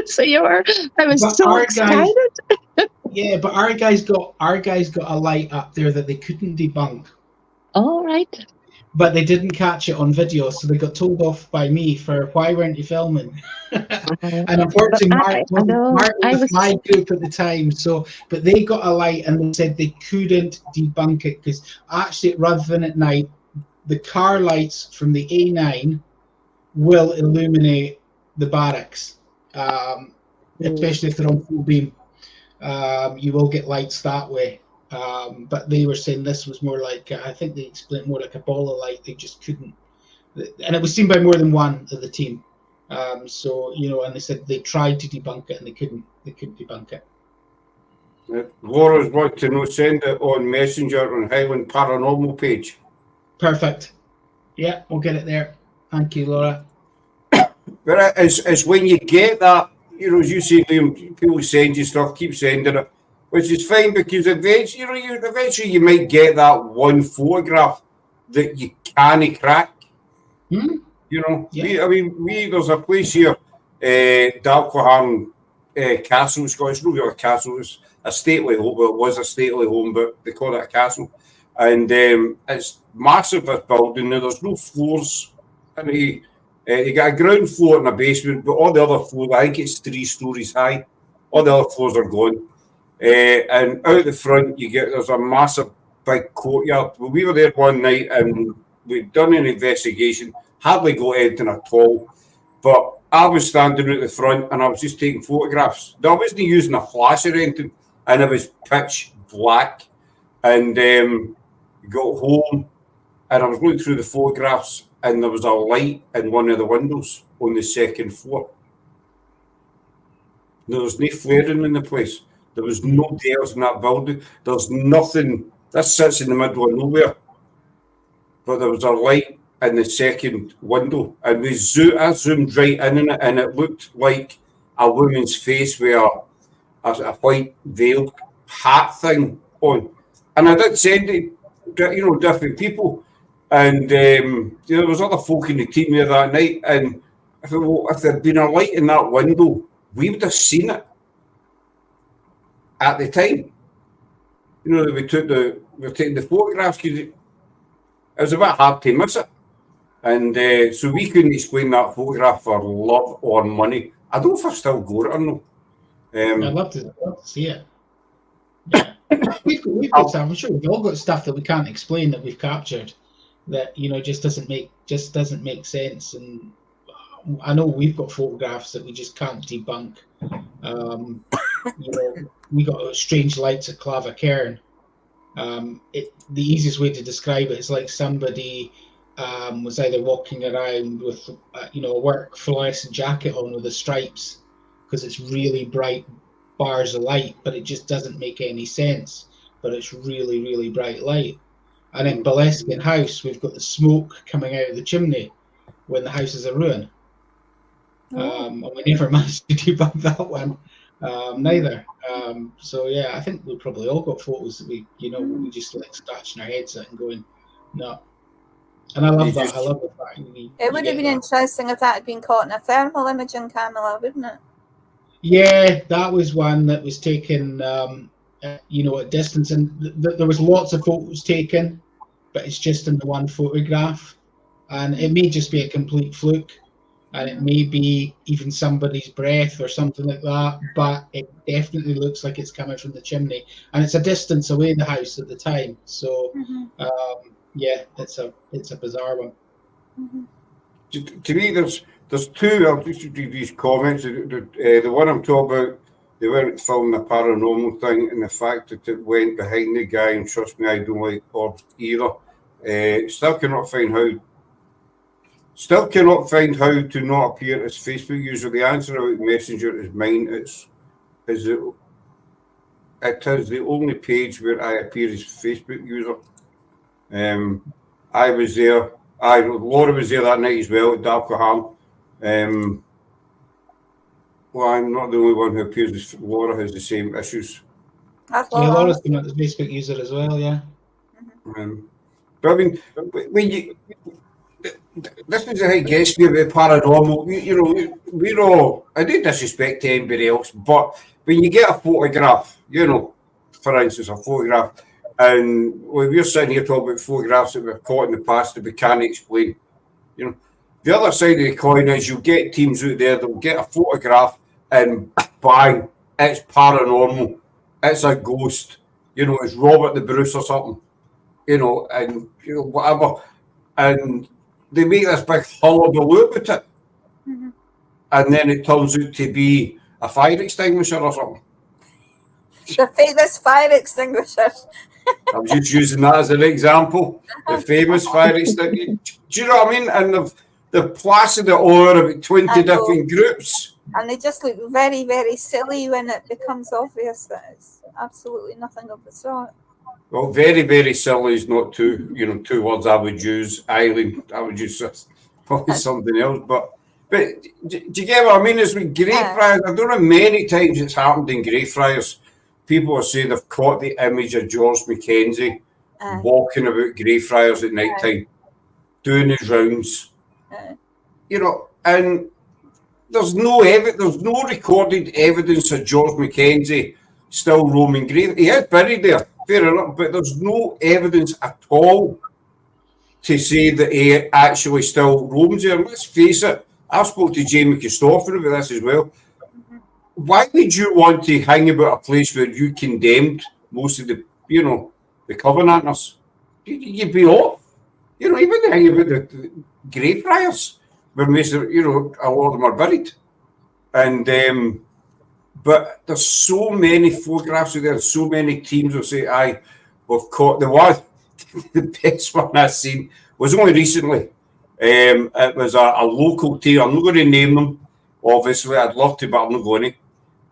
So I was But so excited. Yeah, but our guys got a light up there that they couldn't debunk. All right. But they didn't catch it on video, so they got told off by me for why weren't you filming? And unfortunately, Mark was my group at the time. So, but they got a light and they said they couldn't debunk it because actually, rather than at night, the car lights from the A9 will illuminate the barracks, especially if they're on full beam. You will get lights that way. But they were saying this was more like, I think they explained more like a ball of light. They just couldn't, and it was seen by more than one of the team. So, you know, and they said they tried to debunk it and they couldn't debunk it. Laura's want to know, send it on Messenger on Highland Paranormal page. Perfect. Yeah, we'll get it there. Thank you, Laura. But it's when you get that, you know, as you say, Liam, people send you stuff, keep sending it, which is fine because eventually you might get that one photograph that you can't crack. You know, yeah. There's a place here, Dalquhan Castle, Scottish, not really a castle, it's a stately home, well, it was a stately home, but they call it a castle. And it's massive, this building, there's no floors. You got a ground floor and a basement, but all the other floors, I think it's 3 stories high, all the other floors are gone. And out the front, there's a massive big courtyard. Well, we were there one night and we'd done an investigation, hardly got anything at all. But I was standing at the front and I was just taking photographs. I wasn't using a flash or anything, and it was pitch black. And got home and I was looking through the photographs and there was a light in one of the windows on the 2nd floor. There was no flaring in the place. There was no stairs in that building. There's nothing. This sits in the middle of nowhere. But there was a light in the 2nd window. And I zoomed right in it, and it looked like a woman's face with a white veiled hat thing on. And I did send it, you know, different people. And there was other folk in the team there that night. And I thought, well, if there'd been a light in that window, we would have seen it at the time. You know, we were taking the photographs because it was a bit hard to miss it. And so we couldn't explain that photograph for love or money. I don't know if I've still got it or not. I'd love to see it. Yeah. We've got stuff. I'm sure we've all got stuff that we can't explain that we've captured that, you know, just doesn't make sense. And I know we've got photographs that we just can't debunk. You know, we got strange lights at Clava Cairn. The easiest way to describe it is like somebody was either walking around with a work fluorescent jacket on with the stripes, because it's really bright bars of light, but it just doesn't make any sense. But it's really, really bright light. And in Boleskine House, we've got the smoke coming out of the chimney when the house is a ruin. And we never managed to debug that one, neither. So yeah, I think we probably all got photos that we just like scratching our heads at and going, no. And I love that. I love the fact it would have been interesting if that had been caught in a thermal imaging camera, wouldn't it? Yeah, that was one that was taken, at distance, and there was lots of photos taken, but it's just in the one photograph, and it may just be a complete fluke, and it may be even somebody's breath or something like that, but it definitely looks like it's coming from the chimney, and it's a distance away in the house at the time. So, yeah, it's a bizarre one. To me, there's two. I'll just read these comments. The one I'm talking about, they weren't filming a paranormal thing, and the fact that it went behind the guy, and trust me, I don't like orbs either. Still cannot find how to not appear as Facebook user. The answer about Messenger is mine. It is the only page where I appear as Facebook user. I was there. Laura was there that night as well at Dalcoham. Well, I'm not the only one who appears as Laura has the same issues. Yeah, Laura's been a Facebook user as well, yeah. But I mean, when you, this is how it gets me about paranormal. We're all, I don't disrespect to anybody else, but when you get a photograph, for instance, a photograph, and when we're sitting here talking about photographs that we've caught in the past that we can't explain, the other side of the coin is you'll get teams out there that'll get a photograph and bang, it's paranormal, it's a ghost, it's Robert the Bruce or something, and whatever, and they make this big hullabaloo about it, and then it turns out to be a fire extinguisher or something. The famous fire extinguisher. I was just using that as an example. The famous fire extinguisher. Do you know what I mean? And they've plastered it all over about 20 different groups. And they just look very, very silly when it becomes obvious that it's absolutely nothing of the sort. Well, very, very silly is not two words I would use. Eileen, I would use probably something else. But do you get what I mean? It's with Greyfriars. I don't know many times it's happened in Greyfriars. People are saying they've caught the image of George Mackenzie walking about Greyfriars at night time, doing his rounds. And there's no recorded evidence of George Mackenzie still roaming Grey. He is buried there, fair enough, but there's no evidence at all to say that he actually still roams there. Let's face it, I've spoke to Jamie Christopher about this as well. Why would you want to hang about a place where you condemned most of the Covenanters? You'd be off. You wouldn't hang about the Greyfriars where most of, a lot of them are buried. And but there's so many photographs out there, so many teams will say, we've caught the best one I've seen was only recently. It was a local team. I'm not going to name them, obviously. I'd love to, but I'm not going to.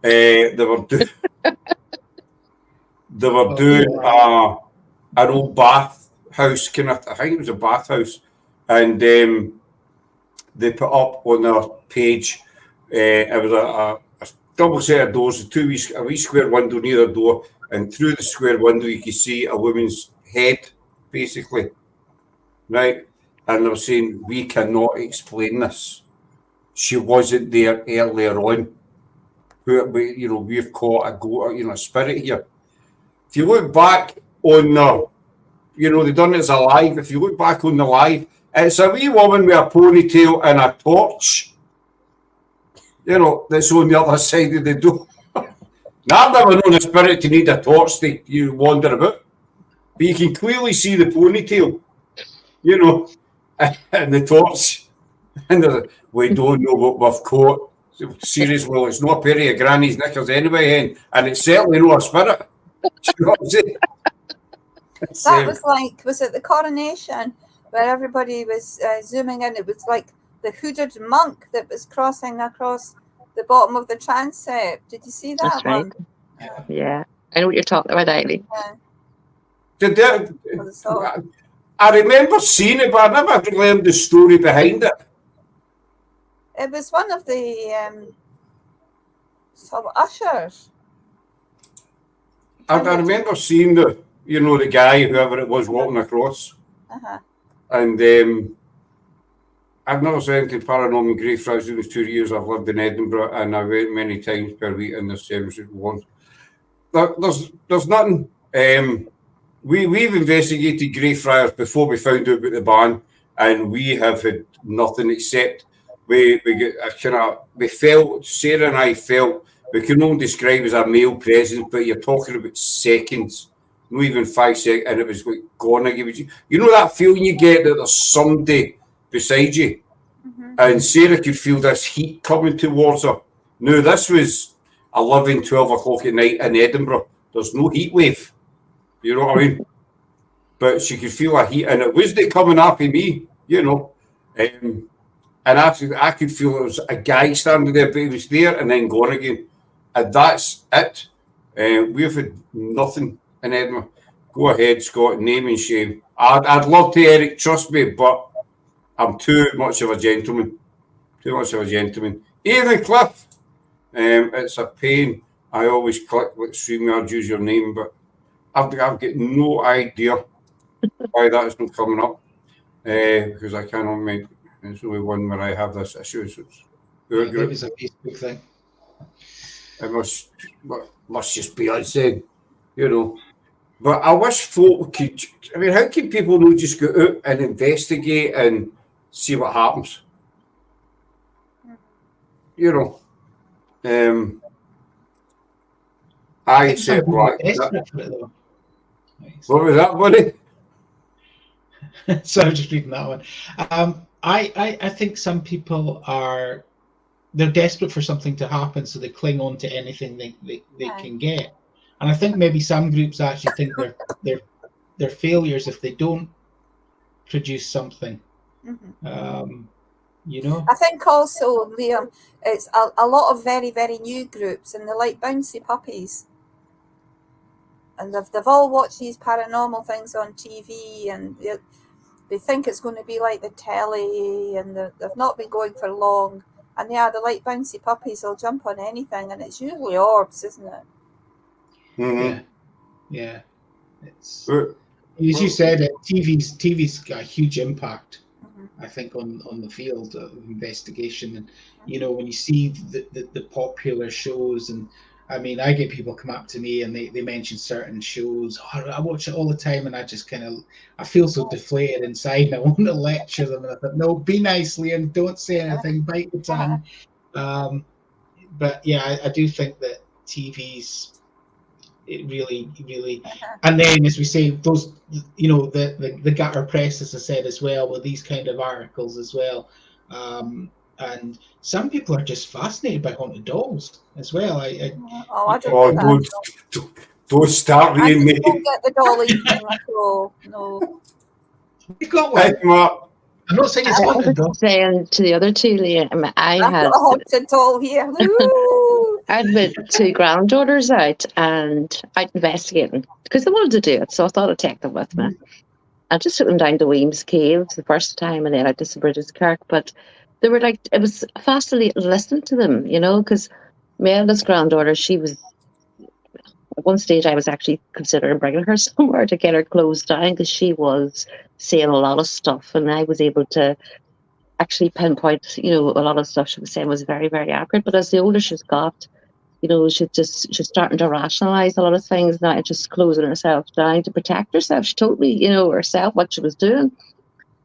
They were doing an old bath house, I think it was a bathhouse, and they put up on their page, it was a double set of doors, a wee square window near the door, and through the square window you could see a woman's head, basically, right? And they were saying, we cannot explain this. She wasn't there earlier on. We've caught a spirit here. If you look back on they've done it as a live. If you look back on the live, it's a wee woman with a ponytail and a torch. That's on the other side of the door. Now, I've never known a spirit to need a torch to wander about, but you can clearly see the ponytail, and the torch. And we don't know what we've caught. Seriously, well, it's not a pair of your granny's knickers anyway, and it's certainly not a spirit. Do you know what I'm saying? That was like, was it the coronation where everybody was zooming in? It was like the hooded monk that was crossing across the bottom of the transept. Did you see that That's right. one? Yeah. I know what you're talking about, Eileen. Did that, I saw it. I remember seeing it, but I never learned the story behind it. It was one of the sort of ushers. I remember seeing the guy, whoever it was, walking across. Uh-huh. And I've never seen anything paranormal in Greyfriars in the 2 years I've lived in Edinburgh, and I went many times per week in the services once. There's nothing. We've investigated Greyfriars before we found out about the ban, and we have had nothing except we felt, Sarah and I felt, we can only describe as a male presence, but you're talking about seconds, not even 5 seconds, and it was like gone again. You know that feeling you get that there's somebody beside you, and Sarah could feel this heat coming towards her. Now, this was 11, 12 o'clock at night in Edinburgh. There's no heat wave. You know what I mean? But she could feel a heat, and it wasn't coming after me, And I could feel there was a guy standing there, but he was there and then gone again. And that's it. We've had nothing in Edinburgh. Go ahead, Scott, name and shame. I'd love to, Eric, trust me, but I'm too much of a gentleman. Even Cliff, it's a pain. I always click with StreamYard, use your name, but I've got no idea why that's not coming up, because I cannot make. There's only one where I have this issue. So it was a Facebook thing. It must just be unsaid, But I wish folk could. I mean, how can people not just go out and investigate and see what happens? I said black. What was that, buddy? So I'm just reading that one. I think some people they're desperate for something to happen, so they cling on to anything they can get. And I think maybe some groups actually think they're failures if they don't produce something. I think also, Liam, it's a lot of very, very new groups, and they like bouncy puppies. And they've all watched these paranormal things on TV, and they think it's going to be like the telly, and they've not been going for long. And they like bouncy puppies, they'll jump on anything, and it's usually orbs, isn't it? Mm-hmm. Yeah. It's, as you said, TV's got a huge impact, I think, on the field of investigation. And when you see the popular shows, and I mean, I get people come up to me and they mention certain shows. I watch it all the time, and I just I feel so deflated inside, and I want to lecture them. And I thought, no, be nice, Liam, don't say anything, bite the tongue. But yeah, I do think that TV's it really, and then as we say, those, the gutter press, as I said as well, with these kind of articles as well. And some people are just fascinated by haunted dolls as well. Don't start reading me. Don't get the dolly thing at all. No. You got one. I'm not saying it's haunted doll. Saying to the other two, Liam, I've got a haunted doll here. I had my two granddaughters out investigating because they wanted to do it, so I thought I'd take them with me. I just took them down to Weems Caves the first time, and then out to St. Bridget's Kirk. But they were like, it was fascinating to listen to them, because my eldest granddaughter, she was, at one stage I was actually considering bringing her somewhere to get her closed down, because she was seeing a lot of stuff, and I was able to actually pinpoint, a lot of stuff she was saying was very, very accurate. But as the older she's got, she's starting to rationalise a lot of things now, and just closing herself down to protect herself. She told me, herself what she was doing.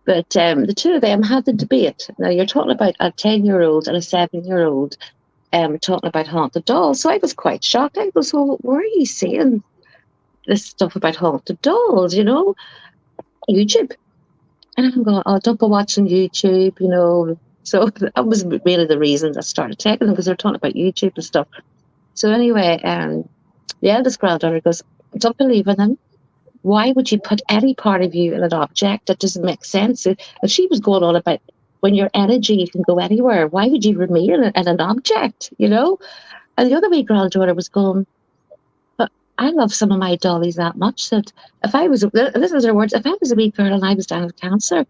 But the two of them had the debate. Now, you're talking about a 10-year-old and a 7-year-old talking about haunted dolls. So I was quite shocked. I was, well, where are you seeing this stuff about haunted dolls, YouTube? And I'm going, don't go watching YouTube, So that was really the reason I started taking them, because they're talking about YouTube and stuff. So anyway, the eldest granddaughter goes, don't believe in them. why would you put any part of you in an object? That doesn't make sense. And she was going on about when your energy, you can go anywhere. Why would you remain in an object, you know? And the other wee granddaughter was going, but I love some of my dollies that much that if I was, this is her words, if I was a wee girl and I was down with cancer,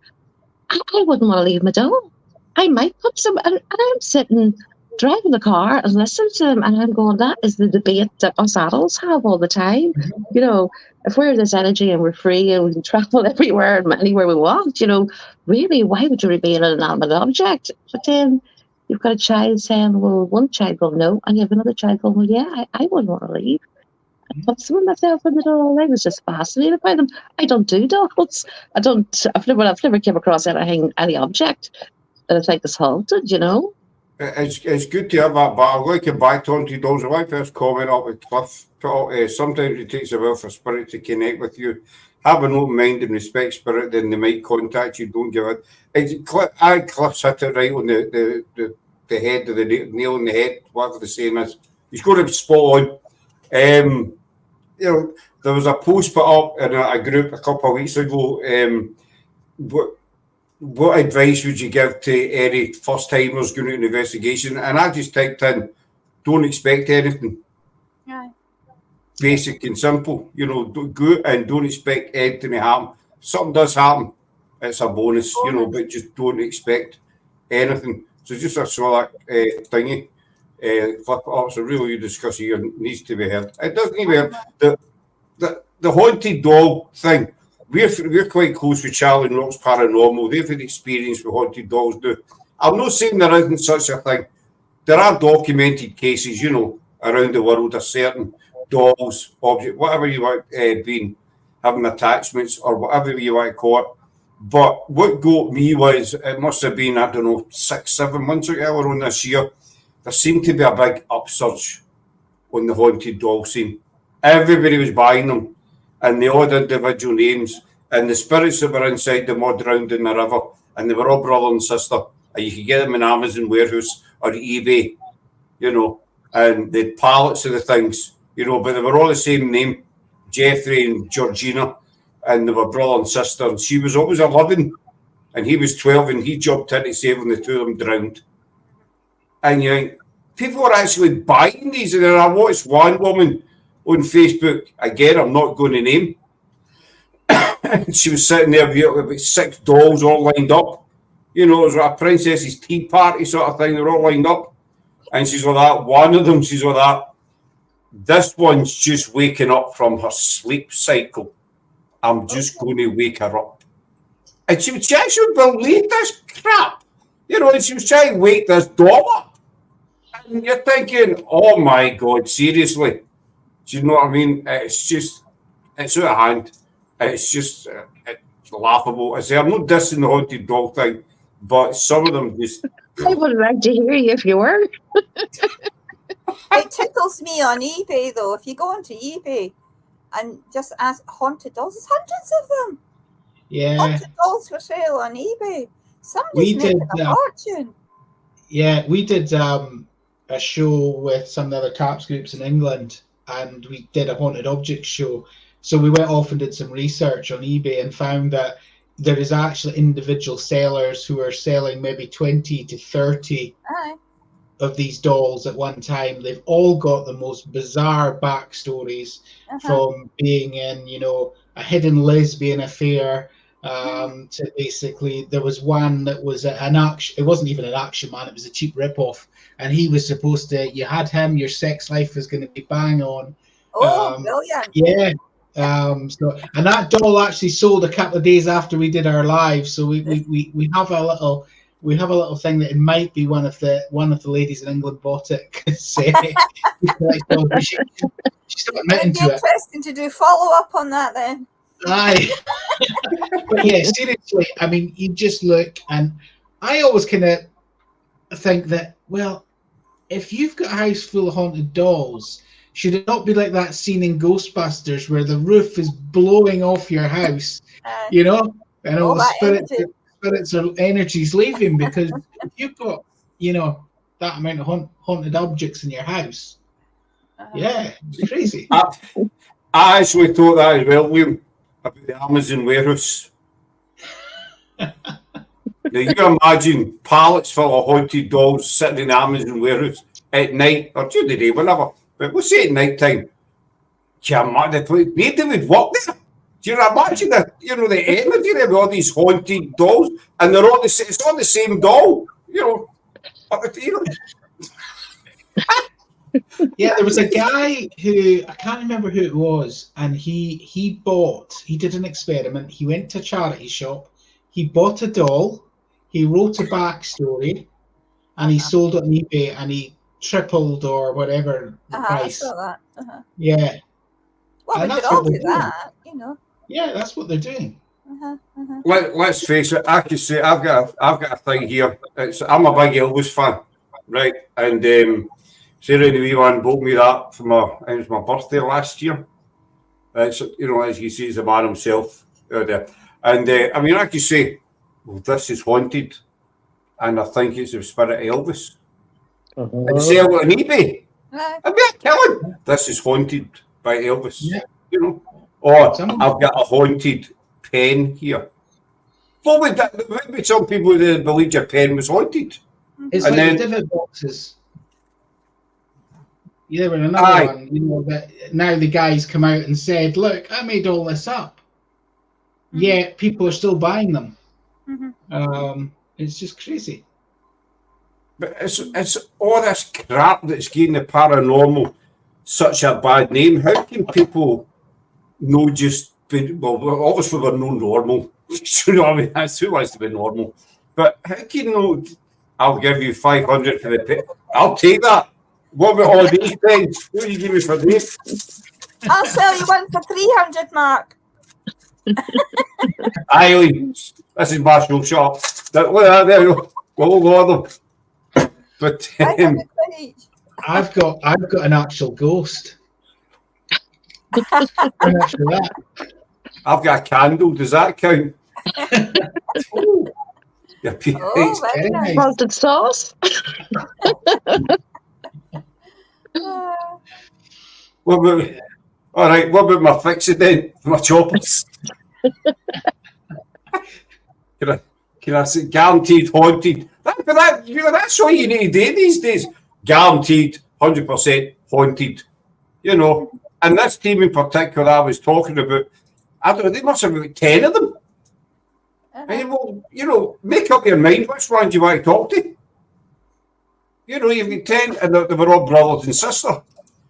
I wouldn't want to leave my doll. I might put some, and I'm sitting driving the car and listening to them, and I'm going, that is the debate that us adults have all the time. You know, if we're this energy and we're free and we can travel everywhere and anywhere we want, you know, really, why would you remain an inanimate object? But then you've got a child saying, well, one child going, no, and you have another child going, well, yeah, I wouldn't want to leave. I put some of myself in the doll. I was just fascinated by them. I don't do dolls. I've never came across any object that I think is haunted, you know. It's good to have that, but I'll like it back to haunted dolls. I like this comment up with Cliff. Sometimes it takes a while for spirit to connect with you. Have an open mind and respect spirit, then they might contact you. Don't give it. Cliff's hit it right on the head of the nail on the head, whatever the saying is. He's got it spot on. You know, there was a post put up in a group a couple of weeks ago. What advice would you give to any first timers going into an investigation? And I just typed in, don't expect anything. Yeah. Basic and simple. You know, go and don't expect anything to happen. If something does happen, it's a bonus, you know, but just don't expect anything. So just I saw that thingy. Flip it up. So really, you discuss here needs to be heard. It doesn't even the haunted doll thing. We're quite close with Charlie and Rock's Paranormal. They've had experience with haunted dolls. I'm not saying there isn't such a thing. There are documented cases, you know, around the world of certain dolls, objects, whatever you want, having attachments or whatever you want to call it. But what got me was, it must have been, I don't know, 6-7 months ago or on this year, there seemed to be a big upsurge on the haunted doll scene. Everybody was buying them, and they all had individual names, and the spirits that were inside them all drowned in the river, and they were all brother and sister, and you could get them in Amazon warehouse or eBay, you know, and they had pallets of the things, you know, but they were all the same name, Jeffrey and Georgina, and they were brother and sister, and she was always 11, and he was 12, and he jumped in to save them, the two of them drowned. And you think, people are actually buying these, and I watched one woman on Facebook, again, I'm not going to name, and she was sitting there with about 6 dolls all lined up. You know, it was like a princess's tea party sort of thing, they're all lined up. And she's like that, one of them, she's like that, this one's just waking up from her sleep cycle. I'm just going to wake her up. And she actually believed this crap. You know, and she was trying to wake this doll up. And you're thinking, oh my God, seriously. Do you know what I mean? It's out of hand. It's just it's laughable. I say, I'm not dissing the haunted doll thing, but some of them just... I would like to hear you if you were. It tickles me on eBay, though. If you go onto eBay and just ask haunted dolls, there's hundreds of them. Yeah. Haunted dolls for sale on eBay. Somebody's making a fortune. Yeah, we did a show with some of the other TAPS groups in England, and we did a haunted object show. So we went off and did some research on eBay and found that there is actually individual sellers who are selling maybe 20 to 30 of these dolls at one time. They've all got the most bizarre backstories, from being in, you know, a hidden lesbian affair, to basically, there was one that was an action, it wasn't even an Action Man, it was a cheap ripoff, and he was supposed to, you had him, your sex life was going to be bang on. Brilliant. Yeah. So, and that doll actually sold a couple of days after we did our live. So we have a little thing that it might be one of the ladies in England bought it. She's not admitting to it. Interesting to do follow up on that then. Aye. But yeah, seriously, I mean, you just look, and I always kind of think that, well, if you've got a house full of haunted dolls, should it not be like that scene in Ghostbusters where the roof is blowing off your house, you know, and all the spirits or energies leaving? Because if you've got, you know, that amount of haunted objects in your house, yeah, it's crazy. I actually thought that as well, William. about the Amazon warehouse. Now you imagine pallets full of haunted dolls sitting in the Amazon warehouse at night or during the day, whenever. But we'll say at night time. Nobody would work there. Do you imagine the energy there with all these haunted dolls, and they're all it's all the same doll, Yeah, there was a guy who, I can't remember who it was, and he did an experiment. He went to a charity shop, he bought a doll, he wrote a backstory, and he sold it on eBay, and he tripled or whatever the price. I saw that. Yeah. Well, And we could that's all what do they're that, Yeah, that's what they're doing. Let's face it. I can say I've got a thing here. I'm a big Elvis fan, right? And Sarah the wee one bought me that for it was my birthday last year. It's as you see, he's the man himself out there. And I mean, I could say, well, this is haunted, and I think it's the spirit of Elvis. And sell it on eBay. I'd be killing. This is haunted by Elvis. Yeah. Or I've got a haunted pen here. What would that? There would be some people that believed your pen was haunted. It's And like then- the divot boxes. Yeah, there were another one, that now the guys come out and said, look, I made all this up. Yet people are still buying them. It's just crazy. But it's all this crap that's giving the paranormal such a bad name. How can people know just be, well, obviously we're no normal. You know what I mean? That's who wants to be normal. But how can you know, I'll give you 500 for the pen. I'll take that. What about all these pens? What do you give me for these? I'll sell you one for 300, Mark. Eileen, this is Marshall Shop. There you go. We'll go on them. But I've got an actual ghost. That. I've got a candle. Does that count? Your very nice. Salted sauce. What about, all right, what about my fixie then? My choppers? Can I say guaranteed haunted? That's all you need to do these days. Guaranteed, 100% haunted. And this team in particular I was talking about, I don't know, they must have about 10 of them. And well, make up your mind which ones you want to talk to. You've got 10, and they were all brothers and sisters.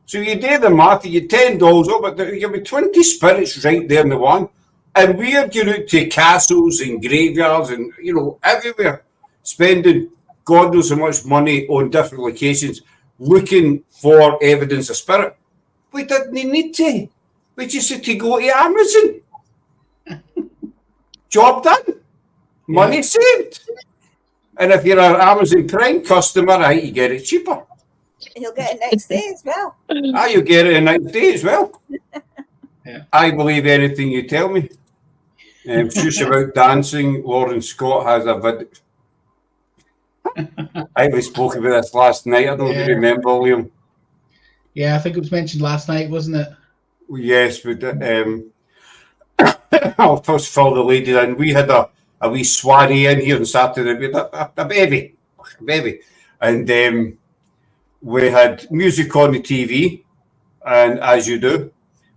So you do the math, you get 10 dolls up, but you'll be 20 spirits right there in the one. And we're going out to castles and graveyards and, everywhere, spending God knows how much money on different locations, looking for evidence of spirit. We didn't need to. We just had to go to Amazon. Job done. Money saved. And if you're an Amazon Prime customer, you get it cheaper. You'll get it next day as well. You get it the next day as well. Yeah. I believe anything you tell me. Shush about dancing. Lauren Scott has a video. I spoke about this last night. I don't know if you remember, Liam. Yeah, I think it was mentioned last night, wasn't it? Yes, we did. I'll first fill the ladies in. We had a wee soiree in here on Saturday. We had a baby. And we had music on the TV, and as you do.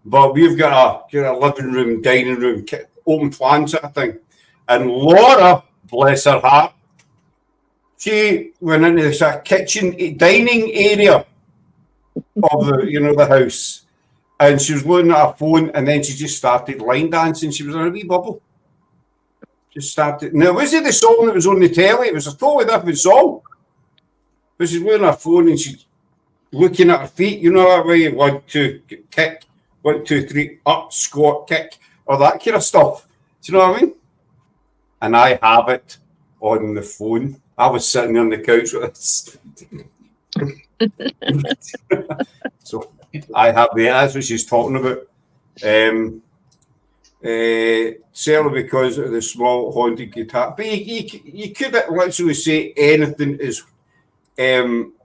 But we've got a living room, dining room, open plan sort of thing. And Laura, bless her heart, she went into this kitchen dining area of the house, and she was looking at her phone, and then she just started line dancing. She was in a wee bubble. Just started. Now, was it the song that was on the telly? It was a totally different song. But she's looking at her phone and she's looking at her feet. You know that way, 1, 2, kick, 1, 2, 3, up, squat, kick, or that kind of stuff. Do you know what I mean? And I have it on the phone. I was sitting on the couch with this. So I have that's what she's talking about. Certainly because of the small haunted guitar. But you could literally say anything is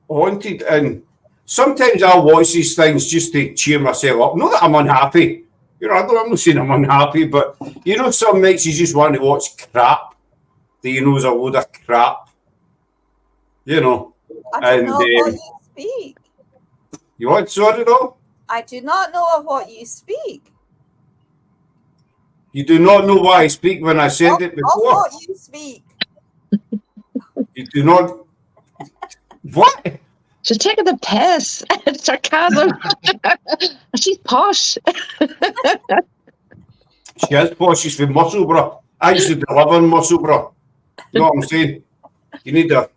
haunted. And sometimes I'll watch these things just to cheer myself up. Not that I'm unhappy You know, I'm not saying I'm unhappy, but you know, some nights you just want to watch crap that you know is a load of crap. You know. I don't And know what you speak. you want sorry though? I do not know of what you speak. You do not know why I speak when I said it Of before. what you speak. You do not. What? She's taking the piss. Sarcasm. She's posh. She is posh. She's from Musselburgh. I used to deliver in Musselburgh. You know what I'm saying? You need a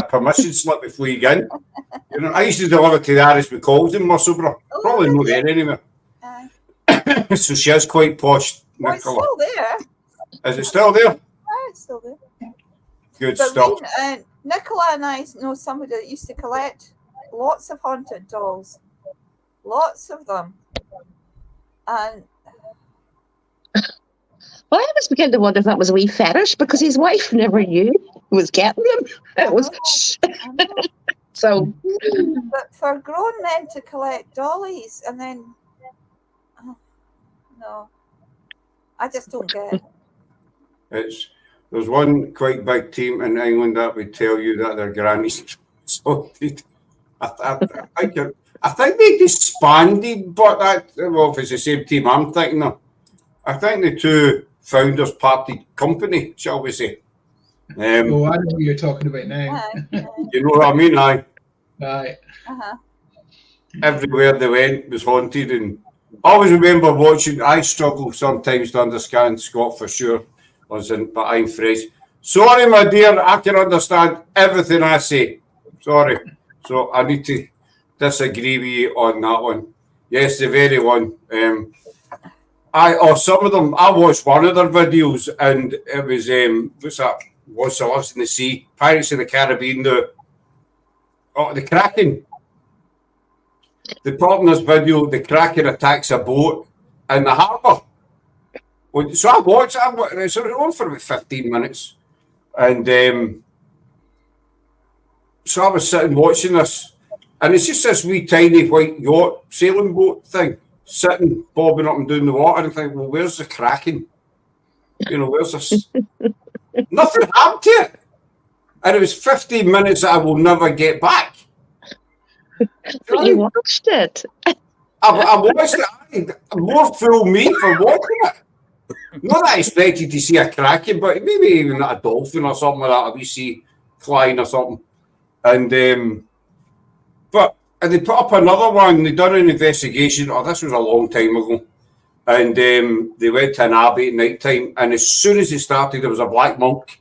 permission slip before you get in. You know, I used to deliver to the Irish McCalls in Musselburgh. Oh, Probably not really? there anyway. So she is quite posh, Well, it's Nichola. still there. Is it still there? Yeah, it's still there. Good But stuff. Nichola and I know somebody that used to collect lots of haunted dolls. Lots of them. And Well, I was beginning to wonder if that was a wee fetish because his wife never knew he was getting them. It was I know. so. But for grown men to collect dollies and then no, I just don't get it. There's one quite big team in England that would tell you that their grannies sorted. I think they disbanded, but well, if it's the same team I'm thinking of, I think the two founders parted company, shall we say. I know who you're talking about now. You know what I mean? Right. Everywhere they went was haunted, and I always remember watching. I struggle sometimes to understand Scott for sure, but I'm French. Sorry, my dear, I can understand everything I say. Sorry, so I need to disagree with you on that one. Yes, the very one. Some of them. I watched one of their videos, and it was what's that? Was-Also Lives in the Sea, Pirates of the Caribbean. The Kraken. The part in this video, the Kraken attacks a boat in the harbour. So I watched. So it was on for about 15 minutes, and so I was sitting watching this, and it's just this wee tiny white yacht sailing boat thing sitting bobbing up and down the water, and I think, well, where's the Kraken? You know, where's this? Nothing happened to it, and it was 15 minutes that I will never get back. But you watched it. I watched it. More fool me for watching it. Not that I expected to see a Kraken, but maybe even a dolphin or something like that, a wee sea Klein or something. And they put up another one. They done an investigation. Oh, this was a long time ago. And they went to an abbey at night time. And as soon as they started, there was a black monk.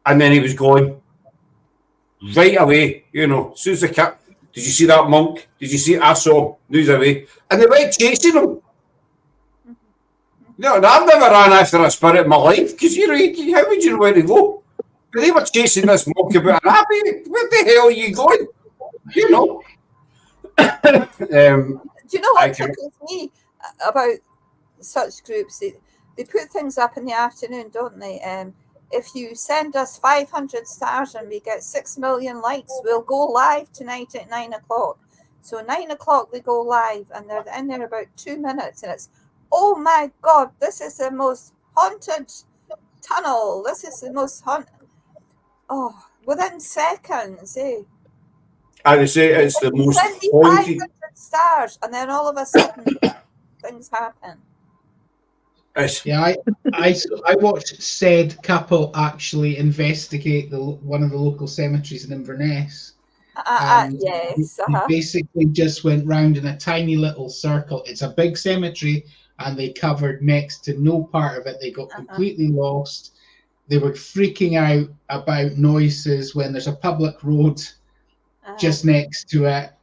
And then he was gone. Right away, you know. As soon as the cat, did you see that monk? Did you see it? I saw him. He's away. And they went chasing him. No, I've never ran after a spirit in my life because how would you know where to go? But they were chasing this monk about an abbey. Where the hell are you going? You know. Do you know what tickles me about such groups? They put things up in the afternoon, don't they? If you send us 500 stars and we get 6 million likes, we'll go live tonight at 9 o'clock. So 9 o'clock they go live, and they're in there about 2 minutes, and it's, oh my God, this is the most haunted tunnel. This is the most haunted. Oh, within seconds, eh? I would say it's the most haunted. 500 stars, and then all of a sudden things happen. Yeah, I watched said couple actually investigate one of the local cemeteries in Inverness. Yes. They basically just went round in a tiny little circle. It's a big cemetery, and they covered next to no part of it. They got completely lost. They were freaking out about noises when there's a public road just next to it.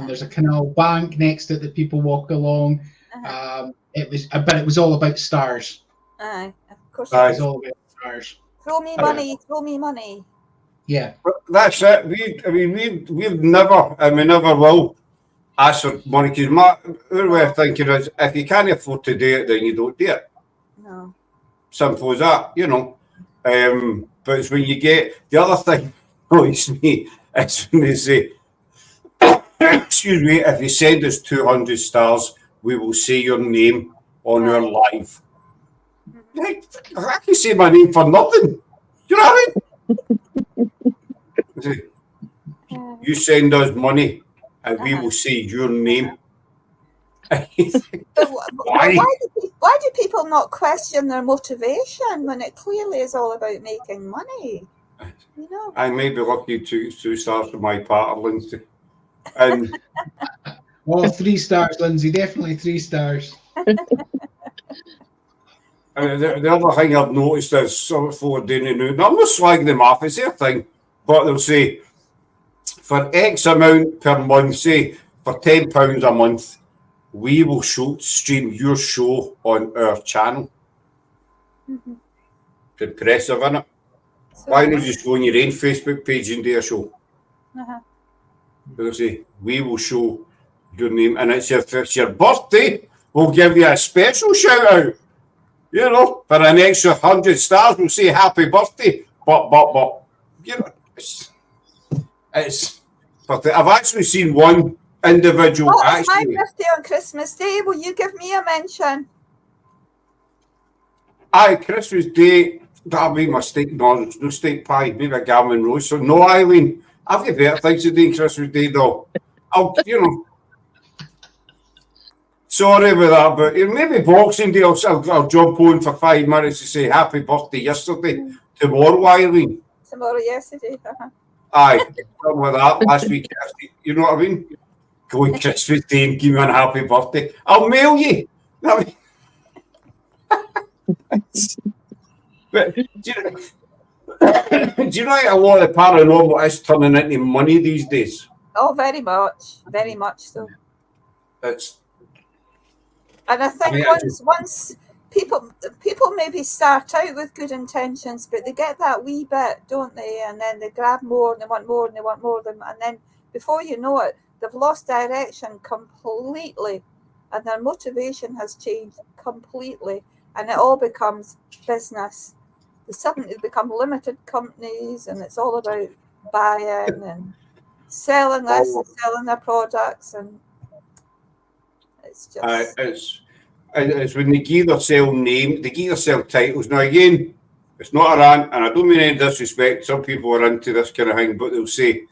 There's a canal bank next to it that people walk along. But it was all about stars. Of course. It was all about stars. Throw me money. Throw me money. Yeah. That's it. We've never, and we never will, ask for money. Because our way of thinking is, if you can't afford to do it, then you don't do it. No. Simple as that, you know. But it's when you get the other thing annoys me is when they say, excuse me, if you send us 200 stars, we will say your name on our live. Like, I can say my name for nothing. You know what I mean? You send us money and we will say your name. Why do people not question their motivation when it clearly is all about making money? You know, I may be lucky to 2 stars for my part, Lindsay. And 3 stars, Lindsay. Definitely 3 stars. the other thing I've noticed is some folk doing it now. I'm not slagging them off, it's their thing, but they'll say for X amount per month, say for £10 a month, we will stream your show on our channel. It's impressive, isn't it? Why not just go on your own Facebook page and do a show? They'll say, we will show your name, and if it's your birthday, we'll give you a special shout out. You know, for an extra 100 stars, we'll say happy birthday. But, you know, it's. But I've actually seen one individual. Oh, it's my birthday on Christmas Day. Will you give me a mention? Aye, Christmas Day. That'll be my steak. No, there's no steak pie. Maybe a gammon roast. So no, Eileen. I've got better things to do on Christmas Day, though. You know. Sorry about that, but maybe Boxing Day I'll jump on for 5 minutes to say happy birthday yesterday. Tomorrow, Eileen. Tomorrow, yesterday. Aye, something like that. Last week, you know what I mean? Go on Christmas Day and give me a happy birthday. I'll mail you. But do you know a lot of paranormal is turning into money these days? Oh, very much so. And I think once people maybe start out with good intentions, but they get that wee bit, don't they? And then they grab more and they want more and they want more of them. And then before you know it, they've lost direction completely and their motivation has changed completely. And it all becomes business. They suddenly become limited companies and it's all about buying and selling this and selling their products. And it's just... It's when they either sell names, they either sell titles. Now, again, it's not a rant, and I don't mean any disrespect. Some people are into this kind of thing, but they'll say,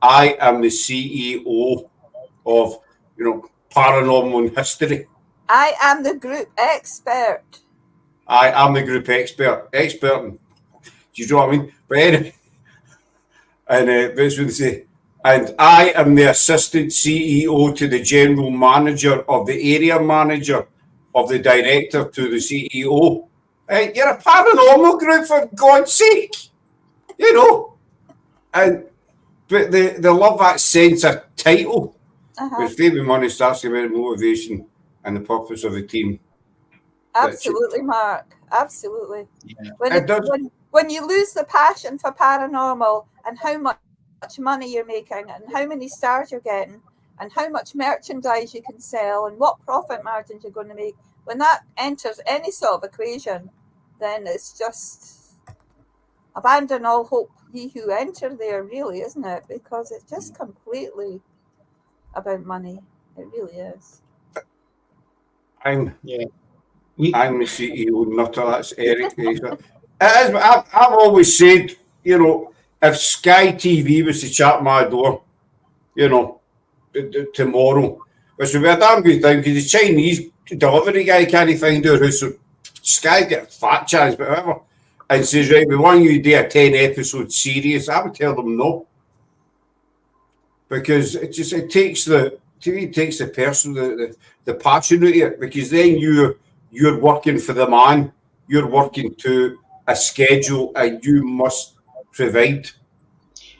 I am the CEO of, you know, paranormal history. I am the group expert. I am the group expert. Do you know what I mean? But anyway, and that's what they say. And I am the assistant CEO to the general manager of the area manager of the director to the CEO. You're a paranormal group, for God's sake. You know. But they love that sense of title. Because David Money starts to about motivation and the purpose of the team. Absolutely, Mark. Absolutely. Yeah. When you lose the passion for paranormal and how much money you're making and how many stars you're getting and how much merchandise you can sell and what profit margins you're going to make, when that enters any sort of equation, then it's just abandon all hope, ye who enter there, really, isn't it? Because it's just completely about money. It really is. I'm the CEO, not that's Eric. I've always said, you know, if Sky TV was to chat my door, you know, tomorrow, which would be a damn good thing because the Chinese delivery guy can't find out who, so Sky get a fat chance, but whatever, and says, right, we want you to do a 10-episode series, I would tell them no. Because it takes the TV takes the person, the passion out of it, because then you're working for the man, you're working to a schedule and you must provide.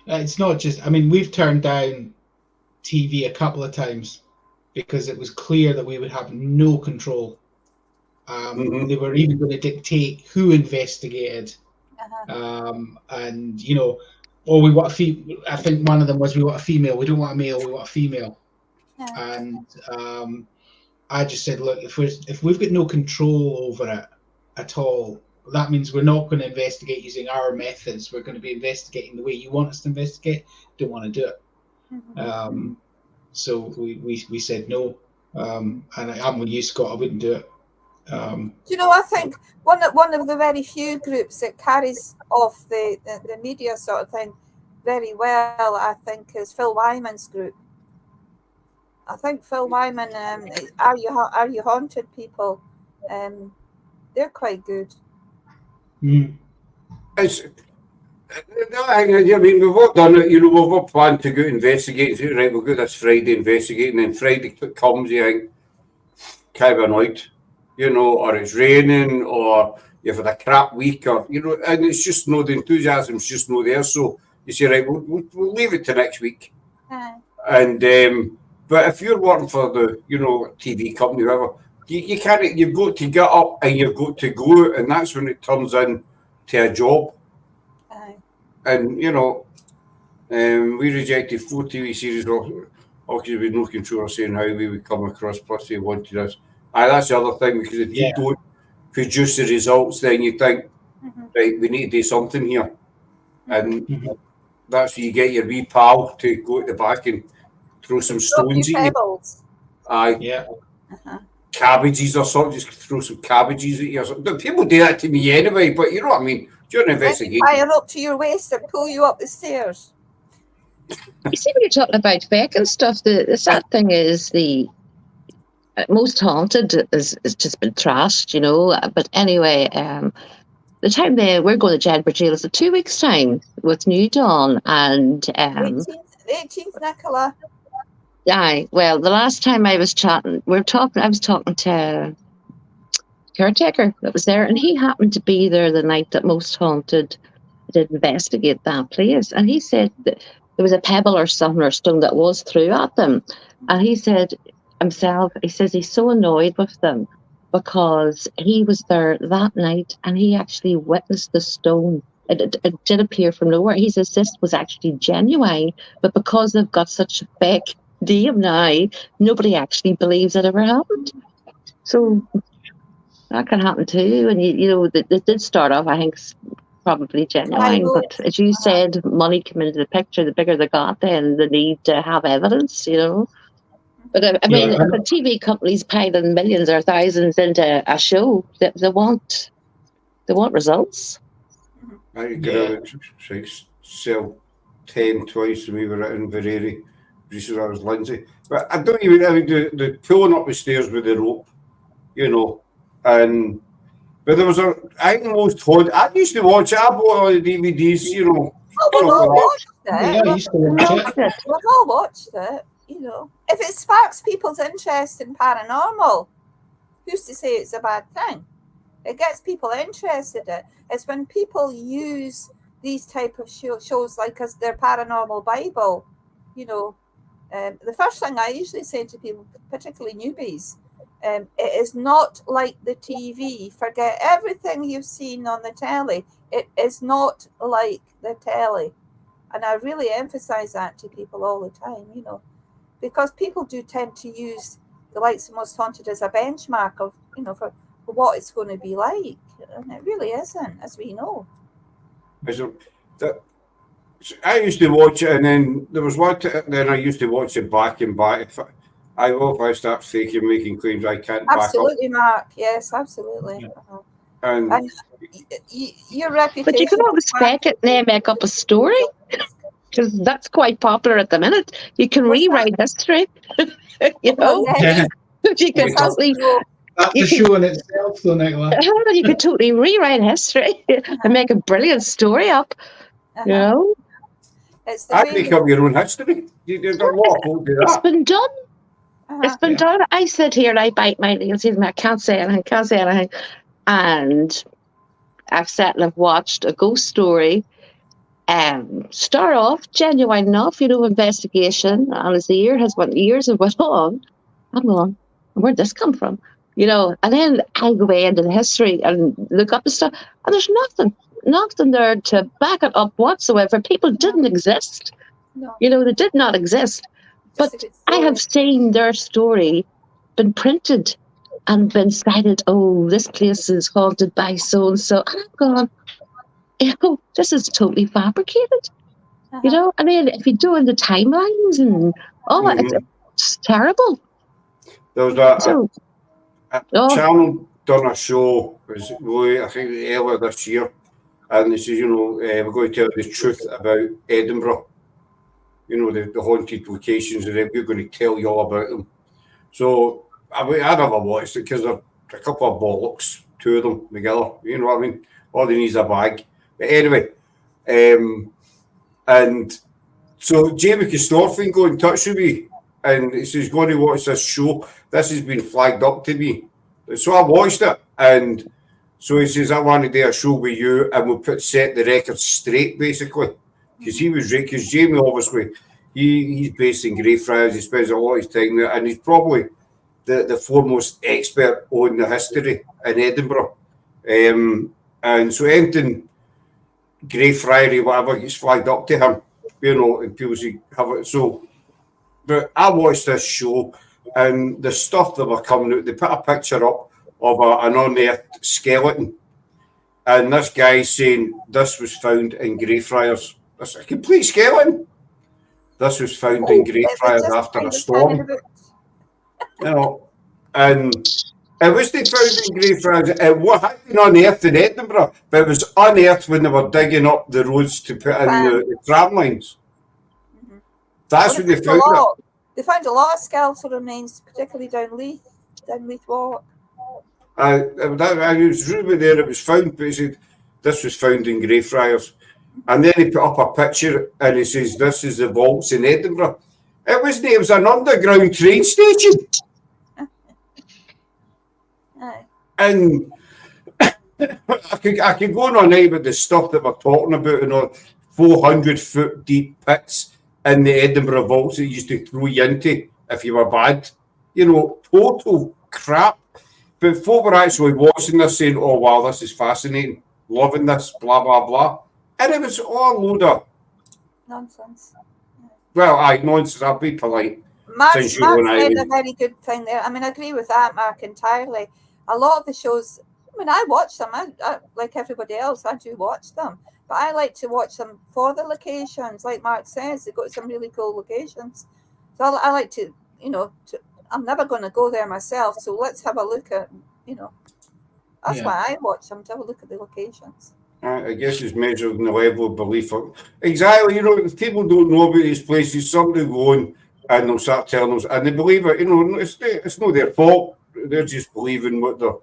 It's not just, I mean, we've turned down TV a couple of times because it was clear that we would have no control. They were even going to dictate who investigated. And, you know, we want I think one of them was, we want a female. We don't want a male, we want a female. Yeah. And I just said, look, if we've got no control over it at all, that means we're not going to investigate using our methods. We're going to be investigating the way you want us to investigate. Don't want to do it. So we said no. And I'm with you, Scott. I wouldn't do it. Do you know, I think one of the very few groups that carries off the media sort of thing very well, I think, is Phil Wyman's group. I think Phil Wyman, Are You Haunted People, they're quite good. It's, I mean, we've all done it, you know, we've all planned to go investigate. So, right, we'll go this Friday investigating, and then Friday comes, you think, kind of annoyed, you know, or it's raining, or you've had a crap week, or, you know, and it's just no, the enthusiasm's just no there. So you say, right, we'll leave it to next week. And, but if you're working for the, you know, TV company, whatever, you can't, you've got to get up and you've got to go, and that's when it turns in to a job. And, you know, we rejected 4 TV series because we had no control of saying how we would come across, plus they wanted us. That's the other thing, because if you don't produce the results, then you think, right, we need to do something here. And that's where you get your wee pal to go at the back and throw some stones at you. Aye. Cabbages or something, just throw some cabbages at you or something. People do that to me anyway, but you know what I mean? During an investigation. Fire up to your waist and pull you up the stairs. You see, when you're talking about fake and stuff, the sad thing is the Most Haunted is just been trashed, you know. But anyway, the time we're going to Jedburgh Jail is in 2 weeks' time with New Dawn and 18th, Nichola. Aye, well, the last time I was chatting, I was talking to caretaker that was there, and he happened to be there the night that Most Haunted did investigate that place, and he said that there was a pebble or something or stone that was through at them, and he said himself, he says he's so annoyed with them because he was there that night and he actually witnessed the stone. It did appear from nowhere. He says this was actually genuine, but because they've got such a fake name now, nobody actually believes it ever happened. So that can happen too. And you know, it did start off, I think, probably genuine. But as you said, money came into the picture. The bigger they got, then the need to have evidence. You know. But I mean, if a TV company's piling millions or thousands into a show, they want results. I could sell 10 twice when we were at Inverary. Recently, I was Lindsay. But I don't even, I mean, the pulling up the stairs with the rope, you know, and but there was I used to watch it. I bought all the DVDs, you know. We've all watched it. I used to watch it. We've all watched it, you know. If it sparks people's interest in paranormal, who's to say it's a bad thing? It gets people interested in it. It's when people use these type of shows like as their paranormal Bible, you know. The first thing I usually say to people, particularly newbies, it is not like the TV. Forget everything you've seen on the telly. It is not like the telly. And I really emphasize that to people all the time, you know, because people do tend to use the Likes of Most Haunted as a benchmark of, you know, for what it's going to be like. And it really isn't, as we know. I used to watch it, and then there was one. Then I used to watch it back and back. If I start faking, making claims, I can't absolutely, back up. Mark. Yes, absolutely. And your reputation. But you can always fake it and then make up a story, because that's quite popular at the minute. You can rewrite history. You know, you can totally. That's the show in itself, though, Nichola. You could totally rewrite history and make a brilliant story up. You know. I make up your own history. You've got a lot of people do that. It's been done. It's been done. I sit here and I bite my nails. I can't say anything. And I've sat and I've watched a ghost story start off genuine enough, you know, investigation. And as the years have went on, I'm going, where'd this come from? You know, and then I go away into the history and look up the stuff, and there's nothing there to back it up whatsoever. People didn't exist. No. You know, they did not exist. But I have seen their story been printed and been cited. Oh, this place is haunted by so and so. And I'm going, you know, this is totally fabricated. You know, I mean, if you do in the timelines and it's terrible. There was a channel done a show, I think earlier this year, and this is, we're going to tell the truth about Edinburgh. The haunted locations, and we're going to tell you all about them. So I never watched it because they're a couple of bollocks, two of them together. You know what I mean? All they need is a bag. But anyway, and so Jamie Kistorfin got in touch with me, and he says he's going to watch this show. This has been flagged up to me. So I watched it, and so he says, I want to do a show with you, and we'll set the record straight, basically. Because Jamie, obviously, he's based in Greyfriars, he spends a lot of his time there, and he's probably the foremost expert on the history in Edinburgh. And so anything Greyfriars, whatever, gets flagged up to him, and people say, have it. So, but I watched this show, and the stuff that were coming out, they put a picture up of an unearthed skeleton, and this guy saying this was found in Greyfriars. It's a complete skeleton. This was found in Greyfriars after a storm. And it wasn't found in Greyfriars. It had been unearthed in Edinburgh, but it was unearthed when they were digging up the roads to put in the tram lines. That's when they found it. They found a lot of skeletal remains, particularly down Leith Walk. I was really there. It was found, but he said this was found in Greyfriars. And then he put up a picture and he says, this is the vaults in Edinburgh. It was an underground train station. And I could go on all night with the stuff that we're talking about, 400-foot deep pits in the Edinburgh vaults that you used to throw you into if you were bad. Total crap. But folk were actually watching this saying, oh, wow, this is fascinating, loving this, blah, blah, blah. And it was all a load of nonsense. Well, nonsense. I'll be polite. Mark said a very good thing there. I mean, I agree with that, Mark, entirely. A lot of the shows, I watch them. I like everybody else, I do watch them. But I like to watch them for the locations. Like Mark says, they've got some really cool locations. So I like to, I'm never going to go there myself. So let's have a look at, that's why I watch them, to have a look at the locations. I guess it's measured in the level of belief. Exactly, if people don't know about these places, somebody will go on and they'll start telling us, and they believe it. It's not their fault. They're just believing what they're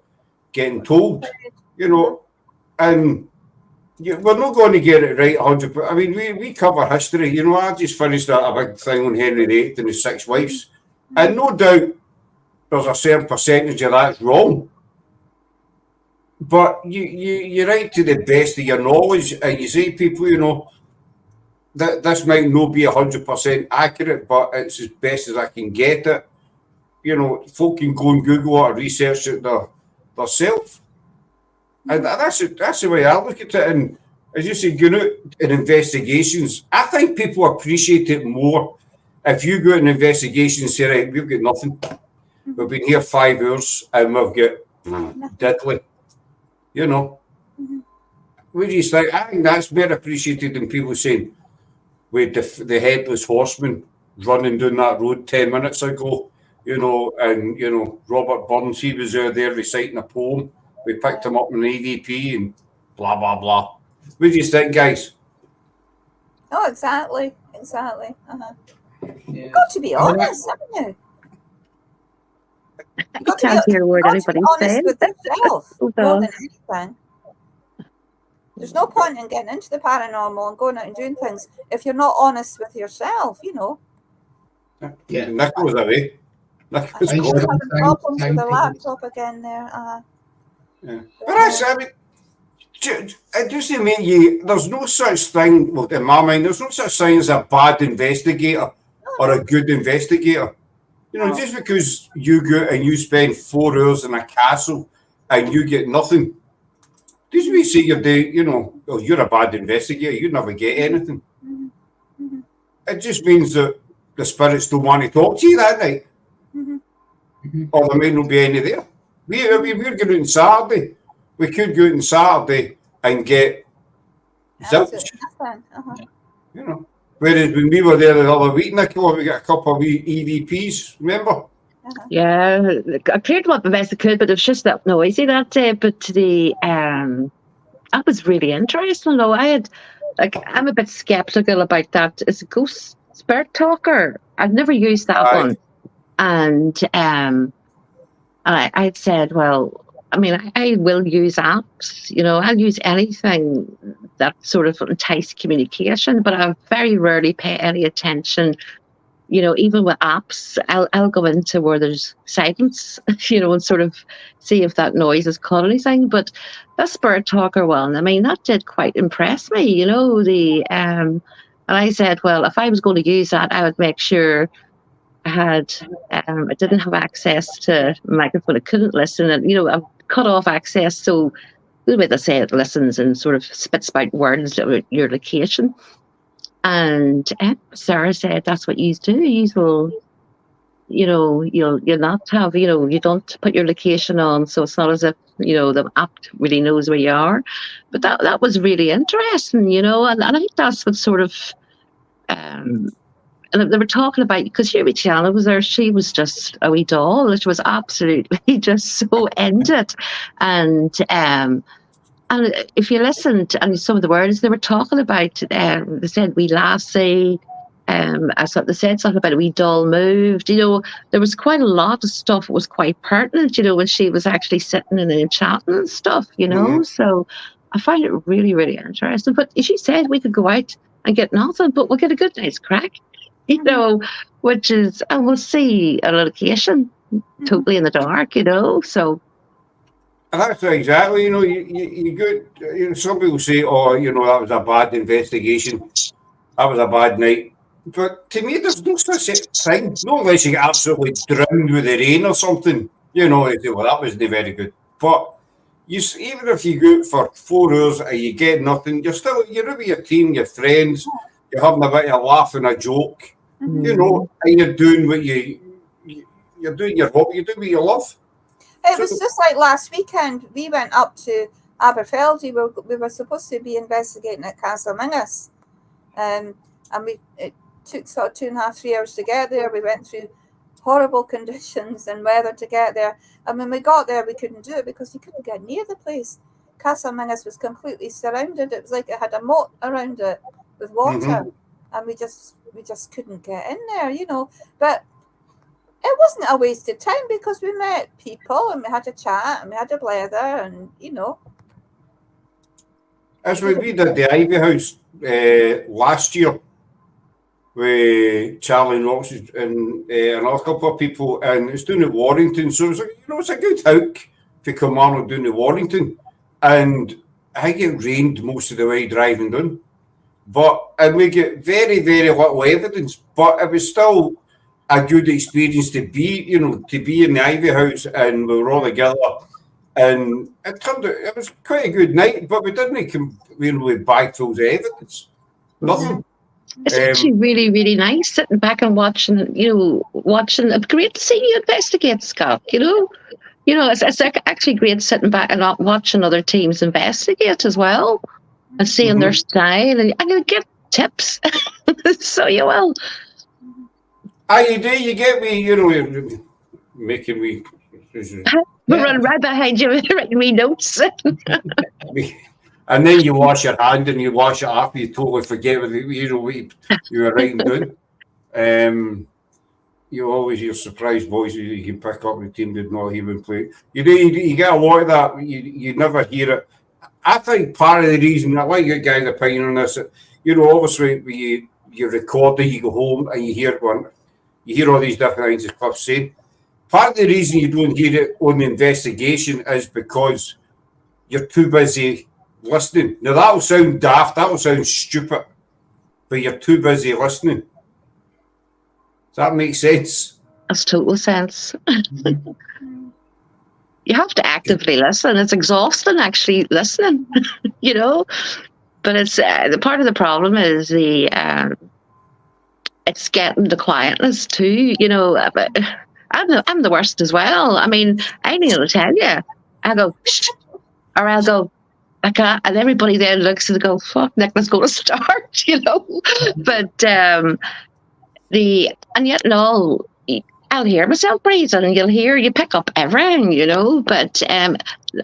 getting told. And we're not going to get it right 100%. I mean, we cover history. I just finished a big thing on Henry VIII and his 6 wives, and no doubt there's a certain percentage of that's wrong. But you write to the best of your knowledge, and you say people, that this might not be 100% accurate, but it's as best as I can get it. Folk can go and Google it or research it themselves. And that's the way I look at it. And as you say, going out in investigations, I think people appreciate it more if you go out in investigations and say, right, we've got nothing. We've been here 5 hours and we've got diddly. We just think, I think that's more appreciated than people saying, with the headless horseman running down that road 10 minutes ago, and, Robert Burns, he was there reciting a poem. We picked him up in an EVP and blah, blah, blah. What do you think, guys? Oh, exactly. Uh-huh. Yeah. You've got to be honest, haven't you? You can't hear a word anybody's saying. With yourself, more than anything. There's no point in getting into the paranormal and going out and doing things if you're not honest with yourself, Yeah, Nichola was away. Nichola having problems with the laptop again there. Yeah. But it doesn't mean there's no such thing, in my mind, there's no such thing as a bad investigator or a good investigator. Just because you go and you spend 4 hours in a castle and you get nothing, doesn't mean say you're a bad investigator, you never get anything. Mm-hmm. It just means that the spirits don't want to talk to you that night. Mm-hmm. Or there may not be any there. We're going out on Saturday. We could go out on Saturday and get zilch. Whereas when we were there the other week, Nichola, we got a couple of EVPs, remember? Yeah, I cleared them up the best I could, but it was just that noisy that day. But that was really interesting. Though I'm a bit skeptical about that. It's a ghost spirit talker. I've never used that one, and I'd said, well, I mean, I will use apps. I'll use anything that sort of entice communication, but I very rarely pay any attention. Even with apps, I'll go into where there's silence, and sort of see if that noise has caught anything. But the spirit talker one, I mean, that did quite impress me, and I said, well, if I was going to use that, I would make sure I didn't have access to a microphone. I couldn't listen, and, I've cut off access. So the way they say it listens and sort of spits out words about your location. And Sarah said, that's what you do. You will, you'll not have, you don't put your location on. So it's not as if, the app really knows where you are. But that was really interesting, and I think that's what sort of, and they were talking about, because Huey Chandler was there, she was just a wee doll. She was absolutely just so into it. And if you listened to some of the words they were talking about, they said "wee lassie," they said something about a wee doll moved. There was quite a lot of stuff that was quite pertinent, when she was actually sitting and chatting and stuff, So I find it really, really interesting. But she said we could go out and get nothing, but we'll get a good night's crack, which is, and we'll see a location totally in the dark, so. And that's exactly, you good. Some people say, oh, that was a bad investigation. That was a bad night. But to me, there's no such thing. Not unless you get absolutely drowned with the rain or something. You say, well, that wasn't very good. But even if you go out for 4 hours and you get nothing, you're out with your team, your friends, you're having a bit of a laugh and a joke, and you're doing what you're doing your hobby, you're doing what you love. It was just like last weekend. We went up to Aberfeldy. We were supposed to be investigating at Castle Mingus, and it took sort of 2.5, 3 hours to get there. We went through horrible conditions and weather to get there. And when we got there, we couldn't do it because you couldn't get near the place. Castle Mingus was completely surrounded. It was like it had a moat around it with water, and we just couldn't get in there, But it wasn't a wasted time because we met people and we had a chat and we had a blather and, As we did the Ivy House last year with Charlie Knox and another couple of people, and it's down at Warrington. So it was it's a good hike to come on down to Warrington. And I think it rained most of the way driving down. And we get very, very little evidence, but it was still a good experience to be in the Ivy House, and we were all together, and it turned out it was quite a good night, but we didn't come with bagfuls of evidence. Nothing. It's actually really, really nice sitting back and watching. It's great to see you investigate, Scott. It's actually great sitting back and not watching other teams investigate as well, and seeing their style, and you get tips. So you will. You do. You get me. Making me. We're running right behind you, writing me notes. And then you wash your hand and you wash it after you totally forget what you were writing down. You always hear surprise voices you can pick up. The team did not even play. You get a lot of that. You never hear it. I think part of the reason, I like your guys' opinion on this, obviously you record it, you go home and you hear all these different things as Cliff's saying. Part of the reason you don't hear it on the investigation is because you're too busy listening. Now, that'll sound daft, that'll sound stupid, but you're too busy listening. Does that make sense? That's total sense. You have to actively listen. It's exhausting, actually, listening, But it's the part of the problem is it's getting the quietness too, But I'm the worst as well. I mean, I need to tell you, I go, shh, or I'll go, I can't, and everybody then looks and go, fuck, Nichola's going to start, But and yet, no, I'll hear myself breathing, and you pick up everything, but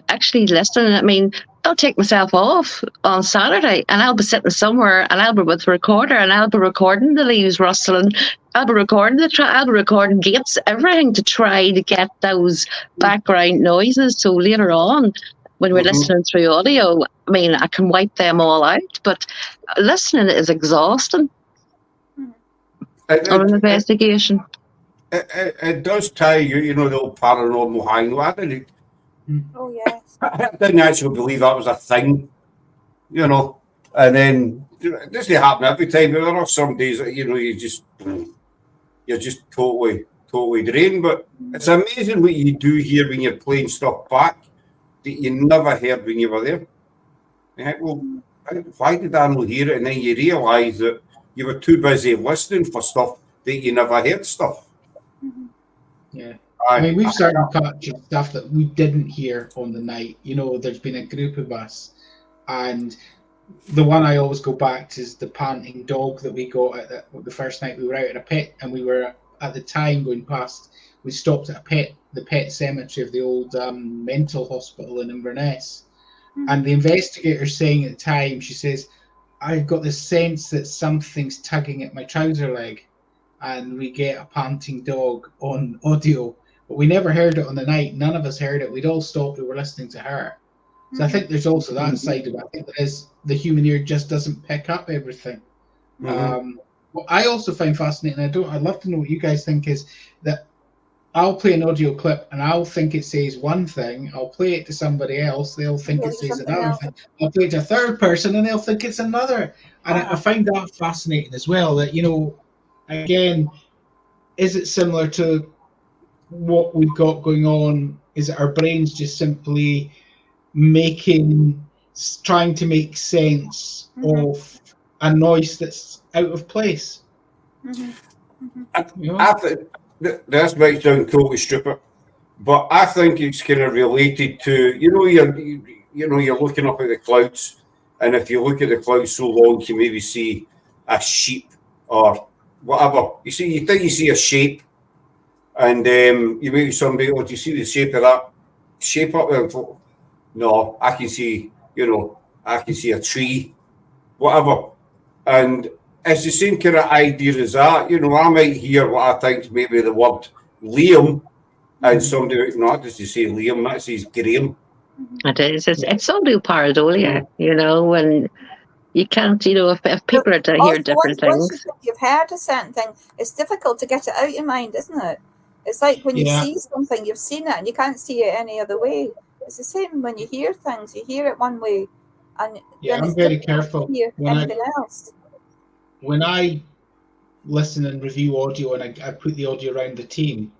actually listening, I mean, I'll take myself off on Saturday and I'll be sitting somewhere and I'll be with the recorder and I'll be recording the leaves rustling, I'll be recording I'll be recording gates, everything to try to get those background noises, so later on when we're listening through audio, I mean, I can wipe them all out, but listening is exhausting on an investigation. It does tie you, the old paranormal hang. Oh, yes. I didn't actually believe that was a thing, and then it doesn't happen every time. There are some days that, you're just totally drained, but it's amazing what you do hear when you're playing stuff back that you never heard when you were there. You think, well, why did I not hear it? And then you realise that you were too busy listening for stuff that you never heard stuff. Yeah. I mean, we've certainly captured stuff that we didn't hear on the night. There's been a group of us, and the one I always go back to is the panting dog that we got at the first night we were out in a pit, and we were at the time going past. We stopped at the pet cemetery of the old mental hospital in Inverness, and the investigator saying at the time, she says, "I've got this sense that something's tugging at my trouser leg," and we get a panting dog on audio. But we never heard it on the night. None of us heard it. We'd all stopped. We were listening to her. So I think there's also that side of it. I think there is, the human ear just doesn't pick up everything. What I also find fascinating, I'd love to know what you guys think, is that I'll play an audio clip and I'll think it says one thing. I'll play it to somebody else. They'll think it says another thing. I'll play it to a third person and they'll think it's another. And I find that fascinating as well, that, again, is it similar to what we've got going on? Is it our brains just simply trying to make sense of a noise that's out of place? I think this might sound totally stupid, but I think it's kind of related to, you're looking up at the clouds, and if you look at the clouds so long, you maybe see a sheep or whatever. You think you see a shape, and you maybe somebody, do you see the shape of that shape up there? No, I can see, I can see a tree, whatever. And it's the same kind of idea as that. I might hear what I think maybe the word Liam, and somebody, not just to say Liam, that says Graham. It is. It's all new pareidolia, and you can't, if people are to hear different things. Once you've heard a certain thing, it's difficult to get it out of your mind, isn't it? It's like when you see something, you've seen it, and you can't see it any other way. It's the same when you hear things. You hear it one way, and I'm very careful when I listen and review audio, and I put the audio around the team.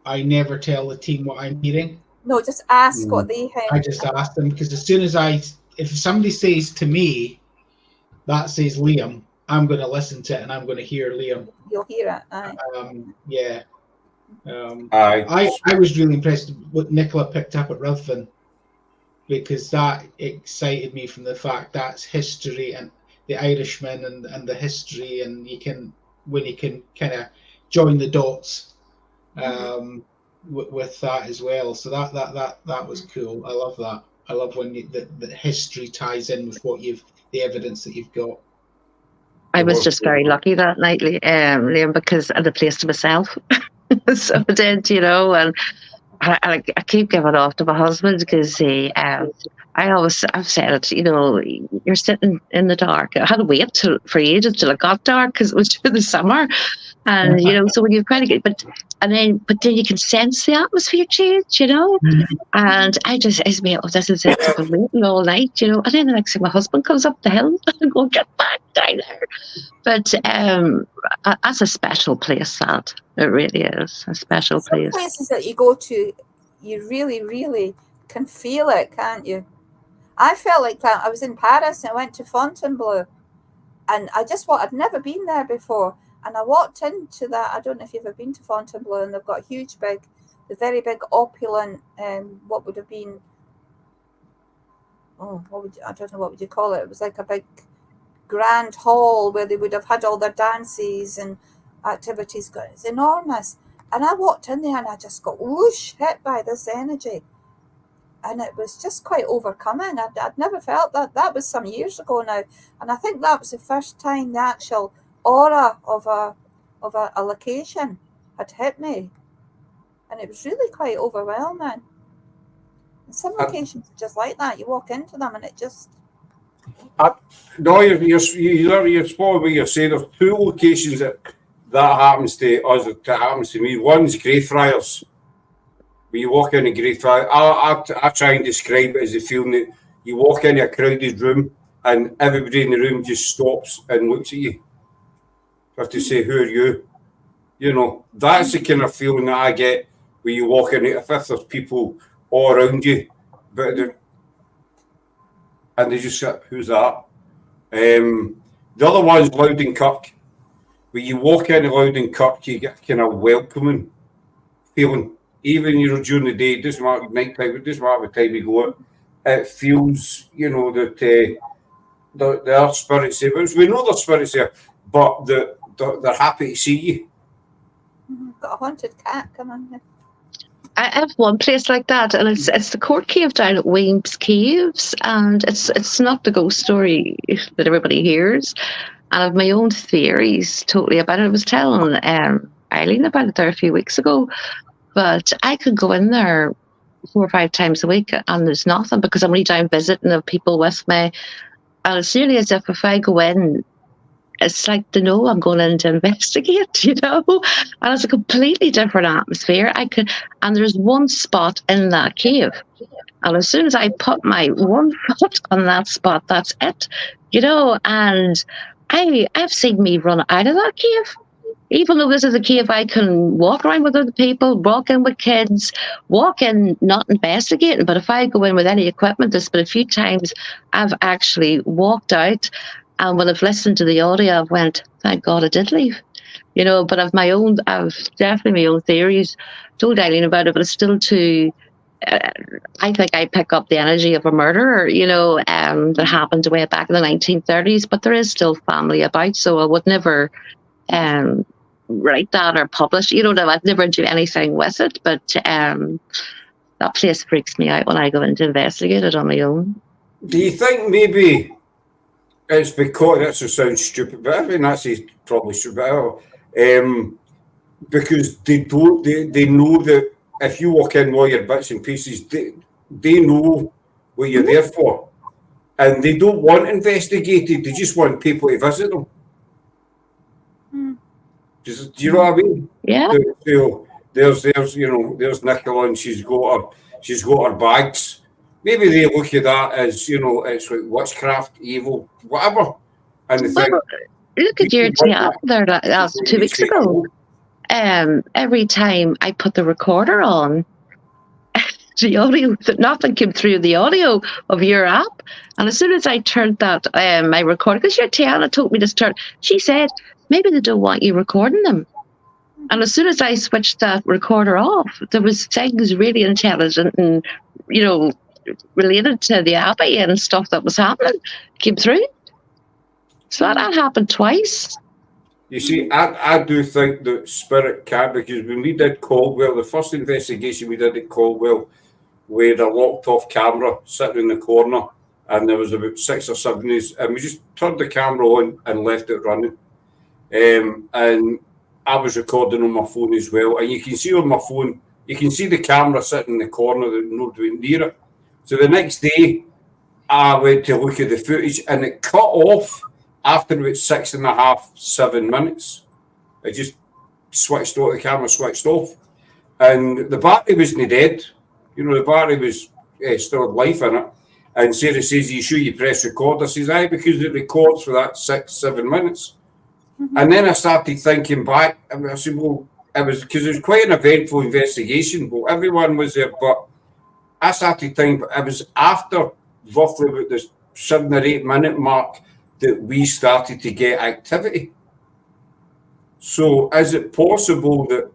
I never tell the team what I'm hearing. No, just ask what they hear. I just ask them, because as soon as if somebody says to me that says Liam, I'm going to listen to it and I'm going to hear Liam. You'll hear it. I was really impressed with what Nichola picked up at Ruthven, because that excited me from the fact that's history and the Irishman and the history, and when you can kind of join the dots with that as well. So that was cool. I love that. I love when the history ties in with the evidence that you've got. I was just very lucky that night, Liam, because I had the place to myself. So I did, and I keep giving off to my husband, because I've said it, you're sitting in the dark. I had to wait for ages till it got dark, because it was through the summer. And, so when you're kind of good, but then you can sense the atmosphere change, and I just me, this is it, I've been waiting all night, and then the next thing my husband comes up the hill and go, get back down there. But that's a special place, that it really is a special place. Places that you go to, you really, really can feel it, can't you? I felt like that. I was in Paris and I went to Fontainebleau, and I'd never been there before. And I walked into that. I don't know if you've ever been to Fontainebleau, and they've got the very big opulent, what would have been, I don't know, what would you call it? It was like a big grand hall where they would have had all their dances and activities. It's enormous. And I walked in there and I just got whoosh hit by this energy. And it was just quite overcoming. I'd never felt that. That was some years ago now. And I think that was the first time the actual aura of a location had hit me. And it was really quite overwhelming. And some locations are just like that. You walk into them and it just... No, you're spot on what you're saying. There's two locations that happens to us, that happens to me. One's Greyfriars. When you walk in a Greyfriars, I try and describe it as the feeling that you walk in a crowded room and everybody in the room just stops and looks at you. You have to say, who are you? You know, that's the kind of feeling that I get when you walk in. If there's people all around you, and they just say, who's that? The other one's Loudon-Kirk. When you walk into Loudon-Kirk, you get kind of welcoming feeling. Even, you know, during the day, it doesn't matter night time, it doesn't matter what time you go out, it feels, you know, that there are spirits there. We know there's spirits there, but they're happy to see you. Got a haunted cat coming here. I have one place like that, and it's the court cave down at Weems Caves, and it's not the ghost story that everybody hears. And I have my own theories totally about it. I was telling Eileen about it there a few weeks ago, but I could go in there 4 or 5 times a week and there's nothing, because I'm only down visiting of people with me. And it's nearly as if I go in, it's like they know I'm going in to investigate, you know, and it's a completely different atmosphere. And there's one spot in that cave, and as soon as I put my one foot on that spot, that's it, you know. And I've seen me run out of that cave, even though this is a cave I can walk around with other people, walk in with kids, walk in not investigating. But if I go in with any equipment, there's been a few times I've actually walked out, and when I've listened to the audio, I've went, thank God I did leave. You know, but I've definitely my own theories. Told Eileen about it, but it's still too... I think I pick up the energy of a murderer, you know, that happened way back in the 1930s, but there is still family about, so I would never write that or publish, you know, I'd never do anything with it, but that place freaks me out when I go in to investigate it on my own. Do you think maybe it's because, that sounds stupid, but I think that's probably stupid, because they know that if you walk in with all your bits and pieces, they know what you're there for, and they don't want investigated, they just want people to visit them. Do you know what I mean? Yeah. So there's you know, there's Nichola, and she's got her bags. Maybe they look at that as, you know, it's like witchcraft, evil, whatever. And they think, look at your chat there last 2 weeks ago. Every time I put the recorder on, the audio, nothing came through the audio of your app. And as soon as I turned that my recorder, because your Tiana told me to start, she said, maybe they don't want you recording them. And as soon as I switched that recorder off, there was things really intelligent and, you know, related to the abbey and stuff that was happening came through. So that happened twice. You see, I do think that spirit can, because when we did Caldwell, the first investigation we did at Caldwell, we had a locked off camera sitting in the corner, and there was about 6 or 7 of us, and we just turned the camera on and left it running. And I was recording on my phone as well, and you can see on my phone, you can see the camera sitting in the corner, nobody near it. So the next day, I went to look at the footage, and it cut off after about 6.5, 7 minutes. It just switched off, the camera switched off, and the battery wasn't dead. You know, the battery was still had life in it. And Sarah says, "Are you sure you press record?" I says, "Aye, because it records for that 6, 7 minutes." And then I started thinking back, and I said, well, it was because it was quite an eventful investigation. Well, everyone was there, but I started thinking, but it was after roughly about the 7 or 8 minute mark that we started to get activity. So is it possible that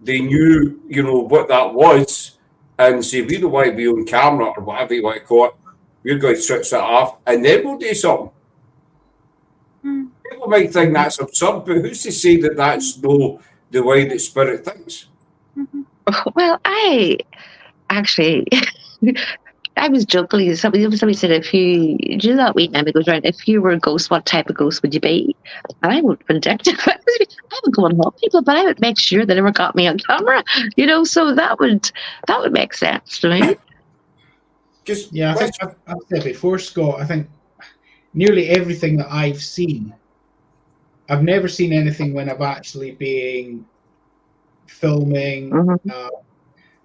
they knew, you know, what that was, and say, we don't want to be on camera or whatever you want to call it, we're going to switch that off and then we'll do something? People might think that's absurd, but who's to say that that's no the way that spirit thinks? Well, I actually, I was joking. Somebody said, do you know that wee name that goes around, if you were a ghost, what type of ghost would you be? And I would vindictive. I would go and haunt people, but I would make sure they never got me on camera. So that would make sense to me. Yeah, I think I've said before, Scott, I think nearly everything that I've seen, I've never seen anything when I've actually been filming.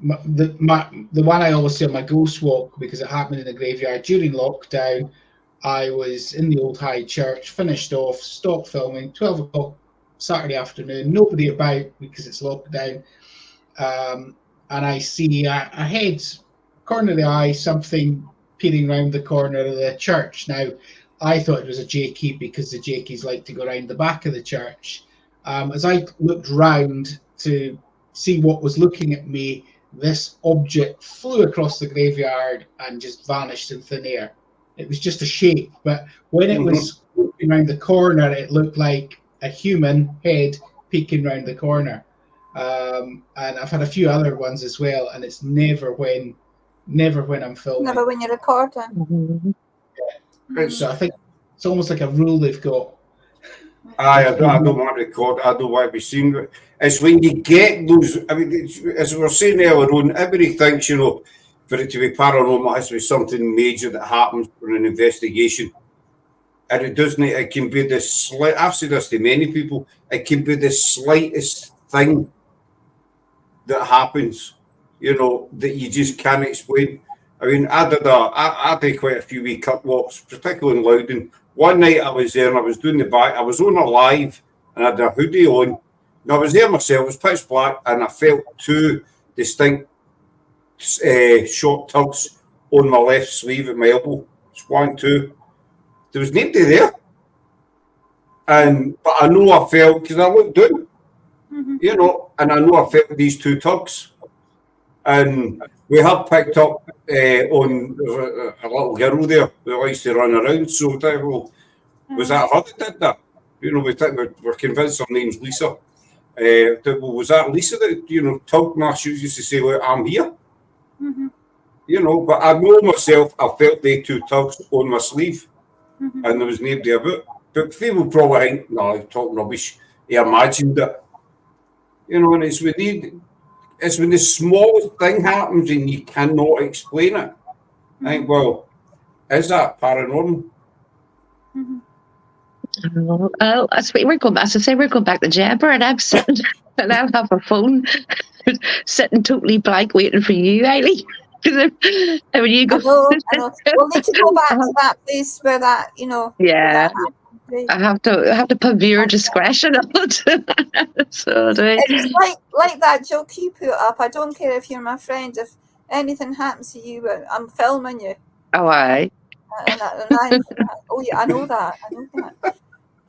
The one I always say on my ghost walk, because it happened in the graveyard during lockdown, I was in the old High Church, finished off, stopped filming, 12 o'clock Saturday afternoon, nobody about because it's lockdown, and I see a head, corner of the eye, something peering around the corner of the church. Now, I thought it was a Jakey because the Jakeys like to go around the back of the church. As I looked round to see what was looking at me, this object flew across the graveyard and just vanished in thin air. It was just a shape, but when it was looking around the corner, it looked like a human head peeking around the corner. And I've had a few other ones as well, and it's never when I'm filming. Never when you're recording. So I think it's almost like a rule they've got. I don't want to record. I don't want to be seen. It's when you get those. I mean, as we were saying earlier on, everybody thinks, for it to be paranormal, it has to be something major that happens for an investigation, and it doesn't. It can be the slight. I've said this to many people. It can be the slightest thing that happens, that you just can't explain. I mean, I did quite a few wee cut walks, particularly in Loudon. One night I was there and I was doing the back. I was on a live and I had a hoodie on. And I was there myself. It was pitch black and I felt two distinct short tugs on my left sleeve at my elbow. It's 1, 2. There was nobody there. But I know I felt, because I looked down, and I know I felt these two tugs. And we have picked up on a little girl there who likes to run around. So was that her that did that? We're convinced her name's Lisa. Was that Lisa that tugged my shoes, used to say, "Look, I'm here." But I know myself. I felt the two tugs on my sleeve, and there was nobody about. But people probably think, "No, he's talking rubbish. He imagined it." And it's when the smallest thing happens and you cannot explain it. I think, well, is that paranormal? We're going back. We're going back to Jabber, and I'm sitting, and I'll have a phone sitting totally blank, waiting for you, Eileen. And when you go, I know. We'll need to go back to that place where that, Yeah. I have to put viewer discretion on it. It's like that joke you put up. I don't care if you're my friend. If anything happens to you, I'm filming you. Oh, aye. Oh yeah, I know that.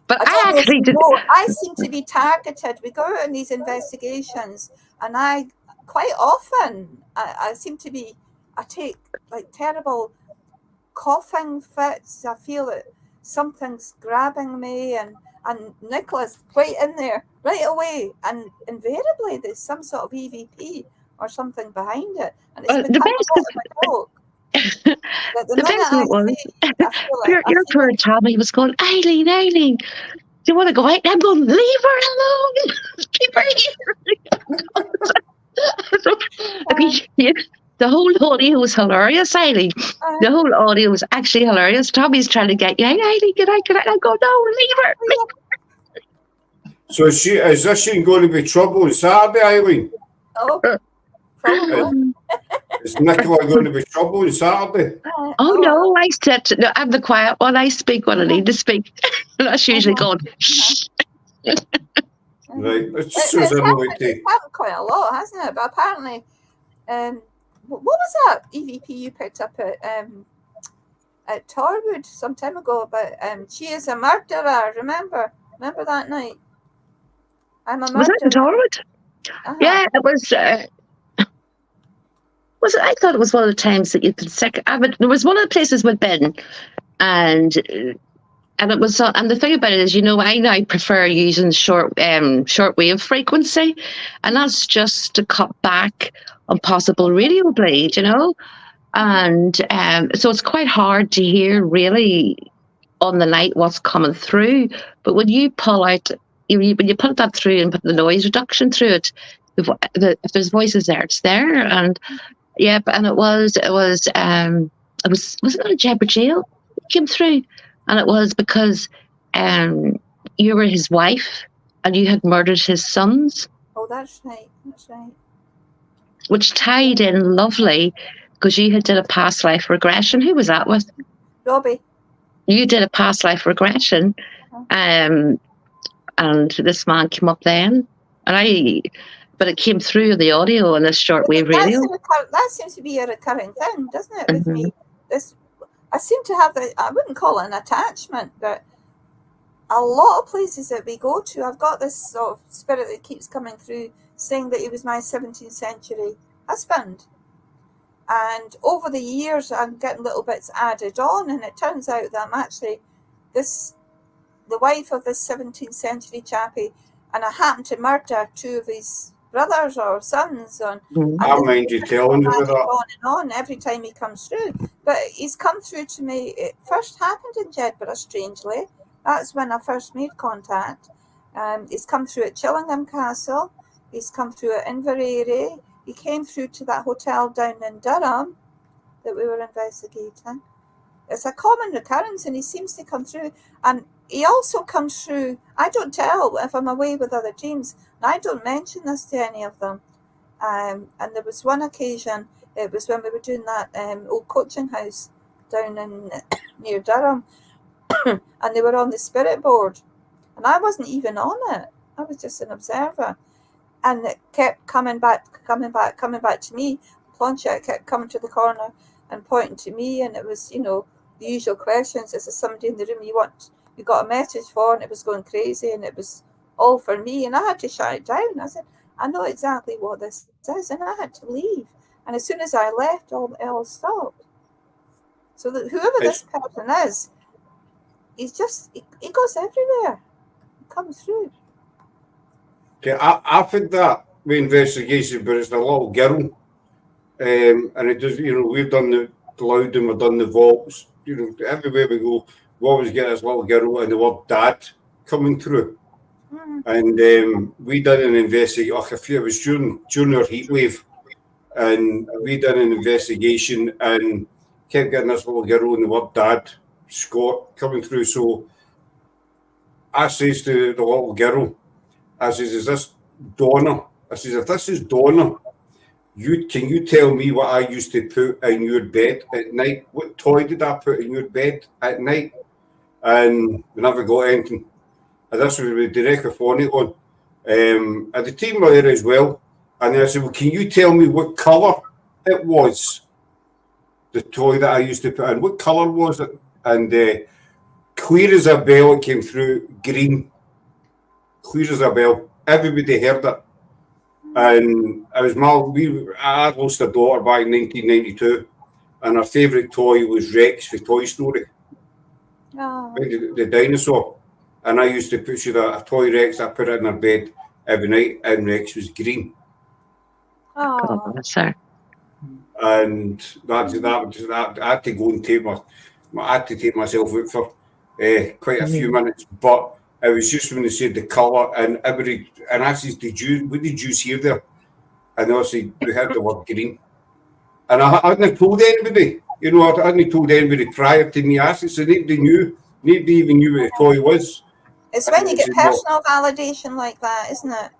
But I actually did. I seem to be targeted. We go out on these investigations, and I quite often I seem to be. I take like terrible coughing fits. I feel that something's grabbing me, and Nichola's right in there right away, and invariably there's some sort of EVP or something behind it, and it's the best was your poor Tommy was going, Eileen, do you want to go out? And I'm going, leave her alone, keep her here. The whole audio was hilarious, Eileen. The whole audio was actually hilarious. Tommy's trying to get you, hey, Eileen, get out. I go, no, leave her. So is this going to be trouble on Saturday, Eileen? Oh, probably. Is Nichola going to be trouble on Saturday? Oh, no, I'm the quiet one. I speak when I need to speak. That's usually going, shh. Right. It's happened quite a lot, hasn't it? But apparently, what was that EVP you picked up at Torwood some time ago? But she is a murderer. Remember that night? I'm a murderer. Was that in Torwood? Yeah, it was. Was it? I thought it was one of the times that you could there was one of the places we'd been, and And it was, and the thing about it is, I now prefer using shortwave frequency, and that's just to cut back on possible radio bleed, and so it's quite hard to hear really on the night what's coming through. But when you pull out, when you put that through and put the noise reduction through it, if there's voices there, it's there. And yeah, and it wasn't it a Jebber Jail that came through, and it was because you were his wife and you had murdered his sons. Oh, that's right. That's right. Which tied in lovely, because you had did a past life regression. Who was that with? Robbie. You did a past life regression, and this man came up then, but it came through the audio on this shortwave radio. That seems to be a recurring thing, doesn't it? With me, I seem to have I wouldn't call it an attachment, but a lot of places that we go to, I've got this sort of spirit that keeps coming through, saying that he was my 17th century husband. And over the years, I'm getting little bits added on, and it turns out that I'm actually the wife of this 17th century chappie, and I happened to murder 2 of his brothers or sons. I mind you telling me that. On and on every time he comes through. But he's come through to me. It first happened in Jedburgh, strangely. That's when I first made contact. He's come through at Chillingham Castle. He's come through at Inverary. He came through to that hotel down in Durham that we were investigating. It's a common recurrence, and he seems to come through. And he also comes through, I don't tell if I'm away with other teams, and I don't mention this to any of them. And there was one occasion, it was when we were doing that old coaching house down in near Durham, and they were on the spirit board, and I wasn't even on it. I was just an observer. And it kept coming back to me. Planchette kept coming to the corner and pointing to me, and it was, the usual questions. Is there somebody in the room you got a message for? And it was going crazy, and it was all for me, and I had to shut it down. I said, I know exactly what this is, and I had to leave. And as soon as I left, all stopped. So that whoever this person is, he goes everywhere. He comes through. Okay, I've had that with investigation, but it's a little girl, and it does. We've done the Loudon, we've done the vaults. Everywhere we go, we always get this little girl and the word "dad" coming through. And we did an investigation. It was during our heat wave, and we did an investigation and kept getting this little girl and the word "dad," Scott, coming through. So I says to the little girl, I says, "Is this Donna?" I says, "If this is Donna, can you tell me what I used to put in your bed at night? What toy did I put in your bed at night?" And we never got anything. And this was with the Rigga on. And the team were there as well. And I said, "Well, can you tell me what colour it was? The toy that I used to put in. What colour was it?" And clear as a bell, it came through green. Clear as a bell. Everybody heard it. And I lost a daughter back in 1992, and her favourite toy was Rex for Toy Story. Oh. The dinosaur. And I used to put a toy Rex, I put it in her bed every night, and Rex was green. Oh. And that I had to go and take myself out for quite a few minutes, but it was just when they said the colour, and I said, what did you see there? And they said, we heard the word green. And I hadn't told anybody, I hadn't told anybody prior to me asking, so nobody even knew what the toy was. It's when you get personal validation like that, isn't it?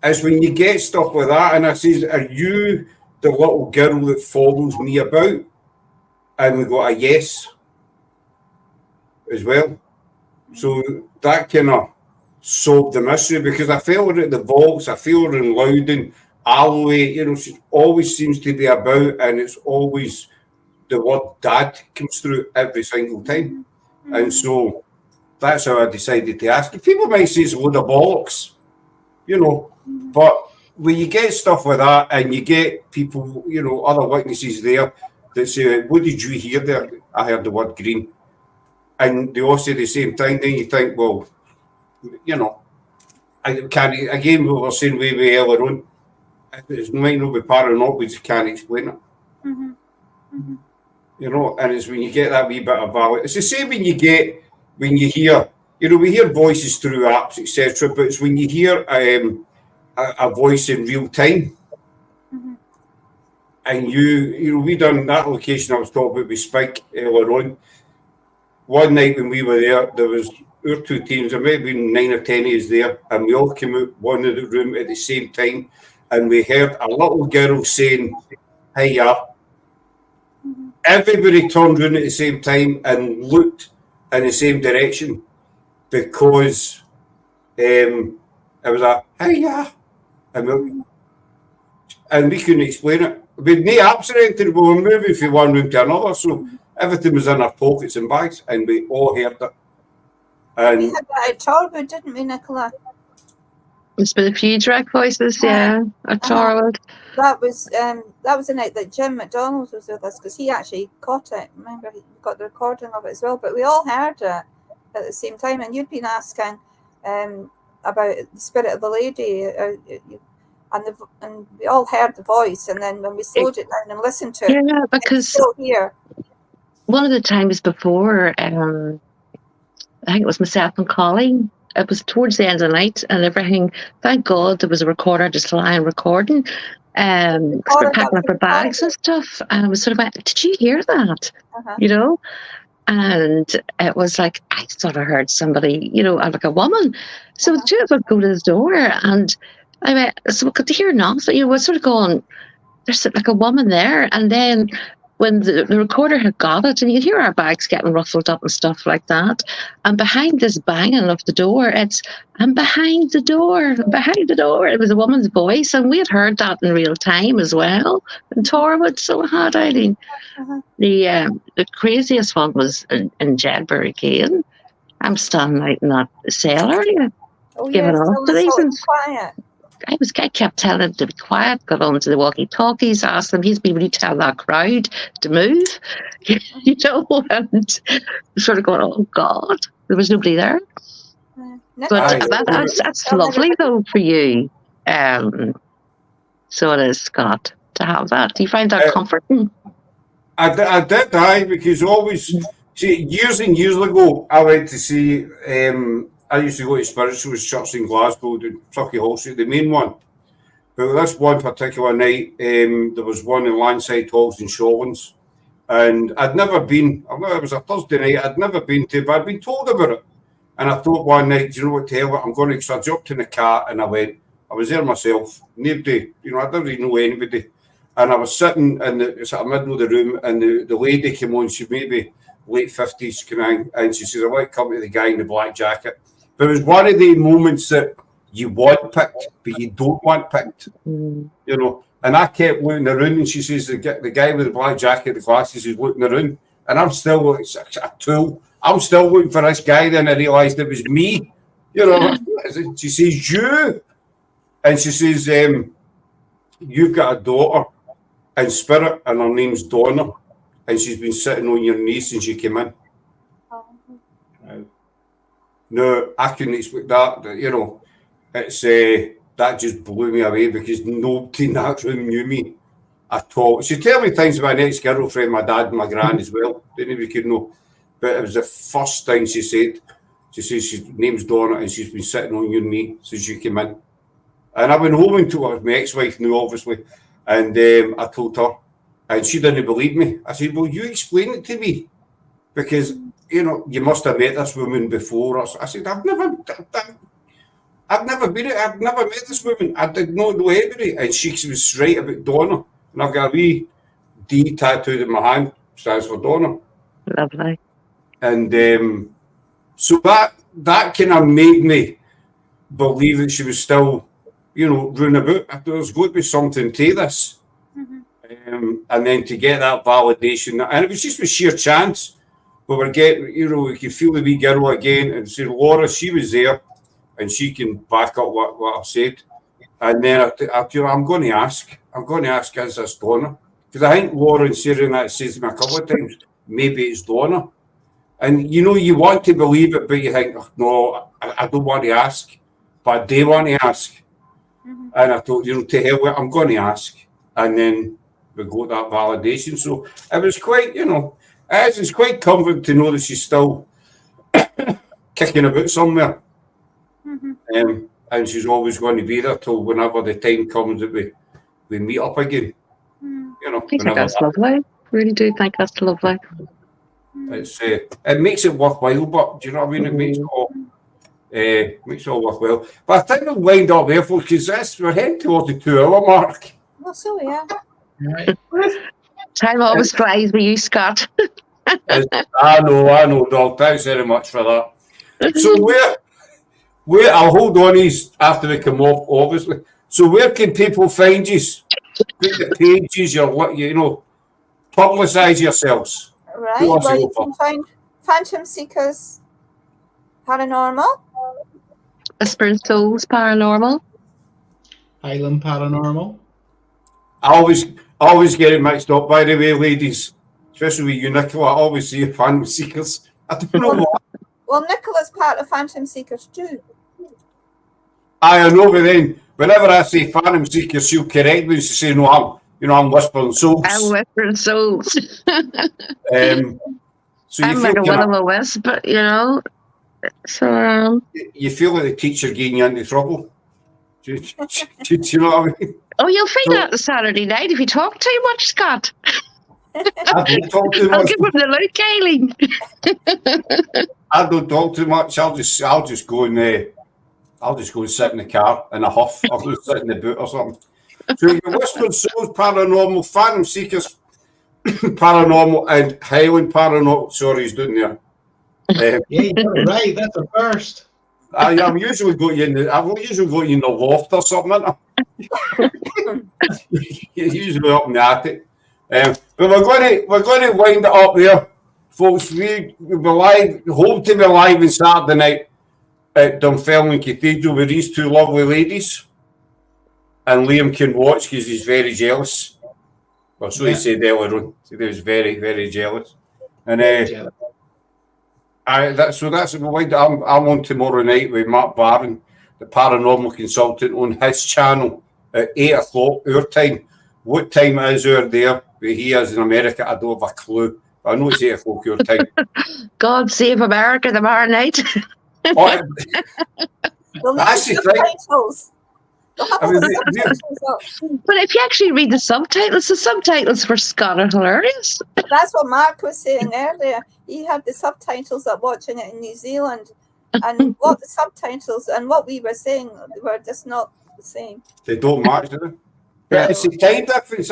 It's when you get stuff like that, and I says, "Are you the little girl that follows me about?" And we got a yes as well. So that kind of solved the mystery, because I felt her at the vaults, I feel her in Loudon, Alloway, she always seems to be about, and it's always the word "dad" comes through every single time. And so that's how I decided to ask. People might say it's a load of bollocks, but when you get stuff like that and you get people, other witnesses there that say, "What did you hear there?" "I heard the word green." and they all say the same thing, then you think, well, you know, I can't, again, we were saying way earlier on, it might not be paranoid, we just can't explain it. Mm-hmm. Mm-hmm. You know, and it's when you get that wee bit of value. It's the same when you hear, you know, we hear voices through apps, etc., but it's when you hear a voice in real time. Mm-hmm. And you know, we done that location I was talking about with SPIG earlier on. One night when we were there was our two teams, there may have been 9 or 10 of us there, and we all came out one of the room at the same time, and we heard a little girl saying, "Hiya." Mm-hmm. Everybody turned around at the same time and looked in the same direction because it was a hiya, and we couldn't explain it. We had no apps or anything, we were moving from one room to another, so everything was in our pockets and bags, and we all heard it. And we had that at Torwood, didn't we, Nichola? There's been a few direct voices, yeah, at Torwood. That was the night that Jim McDonald was with us, because he actually caught it. Remember, he got the recording of it as well. But we all heard it at the same time, and you'd been asking about the spirit of the lady, and we all heard the voice. And then when we slowed it down and listened to it, yeah, because still here. One of the times before, I think it was myself and Colleen. It was towards the end of the night, and everything. Thank God there was a recorder just lying recording. Because we're packing up our bags and stuff, and I was sort of like, "Did you hear that?" You know, and it was like I sort of heard somebody, you know, like a woman. So the two of us go to the door, and I went, "So we could hear nothing." You know, we're sort of going, "There's like a woman there," and then when the recorder had got it, and you could hear our bags getting ruffled up and stuff like that. And behind this banging of the door, I'm behind the door. It was a woman's voice, and we had heard that in real time as well in Torwood. So we had, Eileen. The craziest one was in Jedburgh again. I'm standing out in that cell area, giving off the reasons. Quiet. I kept telling him to be quiet, got onto the walkie-talkies, asked him, he's been really telling that crowd to move, you know, and sort of going, oh God, there was nobody there. But that's lovely though for you. So it is, Scott, to have that. Do you find that comforting? I did, because always, see, years and years ago, I went to see, I used to go to Spirituals Church in Glasgow, the Turkey Hall Street, the main one. But this one particular night, there was one in Landside Halls in Shawlands. And I'd never been, it was a Thursday night, I'd never been to, but I'd been told about it. And I thought one night, do you know what, tell me, I'm going to, so I jumped in the car and I was there myself, nobody, you know, I didn't really know anybody. And I was sitting in the sort of middle of the room, and the lady came on, she maybe late 50s, came in, and she says, I want to come to the guy in the black jacket. But it was one of the moments that you want picked, but you don't want picked, you know. And I kept looking around, and she says, the guy with the black jacket, the glasses, is looking around. And I'm still like a tool. I'm still looking for this guy. Then I realised it was me, you know. She says, you. And she says, you've got a daughter in spirit, and her name's Donna. And she's been sitting on your knee since you came in. No, I couldn't expect that. You know, it's that just blew me away, because nobody in that room knew me at all. She told me things about my ex-girlfriend, my dad, and my gran as well. Didn't even could know. But it was the first thing she said. She says her name's Donna, and she's been sitting on your knee since you came in. And I went home and told her, my ex-wife knew, obviously, and I told her, and she didn't believe me. I said, well, you explain it to me, because you know, you must have met this woman before. I said, I've never met this woman. I did not know anybody. And she was right about Donna. And I've got a wee D tattooed in my hand, stands for Donna. Lovely. And so that kind of made me believe that she was still, you know, running about. There's going to be something to this. And then to get that validation, and it was just with sheer chance. We were getting, you know, we could feel the wee girl again, and say, Laura, she was there, and she can back up what I've said. And then I'm going to ask, is this Donna? Because I think Laura and Sarah and that says to me a couple of times, maybe it's Donna. And you know, you want to believe it, but you think, oh, no, I don't want to ask, but they want to ask. Mhm. And I thought, you know, to hell with it, I'm going to ask. And then we got that validation. So it was quite, you know, it's quite comforting to know that she's still kicking about somewhere. Mhm. And she's always going to be there till whenever the time comes that we meet up again. Mm. You know, I think whenever that's lovely. Really do think that's lovely. it's it makes it worthwhile. But do you know what I mean? It makes it all worthwhile. But I think we'll wind up there, folks, because we're heading towards the 2-hour mark. Well, so yeah. Right. Time always flies with you, Scott. I know, dog. Thanks very much for that. So where I'll hold on these after we come off, obviously. So where can people find you? Put your pages, you know, publicise yourselves. Right. Who wants to Well, go you can find Phantom Seekers Paranormal. Whispering Souls Paranormal. Island Paranormal. I always get it mixed up, by the way, ladies. Especially with you, Nichola. I always see Phantom Seekers. I don't know why. Well, Nichola's part of Phantom Seekers too. I know, but then whenever I say Phantom Seekers, she'll correct me. She say, "No, I'm Whispering Souls." I'm Whispering Souls. So you I'm feel like a kinda- will of a wisp, but you know. So you feel like the teacher getting you into trouble. Do you know what I mean? oh, you'll find So- out the Saturday night if you talk too much, Scott. I don't talk too I'll much. give him the look, Eileen. I don't talk too much. I'll just go and I'll just go and sit in the car in a huff. I'll go sit in the boot or something. So you Whispering Souls Paranormal, Phantom Seekers Paranormal, and Highland Paranormal. Sorry, he's doing there. Yeah, you got it right. That's a first. I'm usually going in the loft or something. Usually up in the attic. But we're going to wind it up there, folks. We'll be live. Hope to be live on Saturday night at Dunfermline Cathedral with these two lovely ladies. And Liam can watch because he's very jealous. Well, so he said earlier on. He was very, very jealous. And Yeah. that's we'll wind up. I'm on tomorrow night with Matt Barron, the paranormal consultant, on his channel at 8 o'clock our time. What time it is over there? Where he is in America, I don't have a clue. But I know it's 8 o'clock your time. God save America tomorrow night. Oh, They'll need That's the the thing. subtitles. They'll have I mean, the the- subtitles up. But if you actually read the subtitles for Scott are hilarious. That's what Mark was saying earlier. He had the subtitles up watching it in New Zealand. And what the subtitles and what we were saying were just not the same. they don't match, do they? But it's a time difference.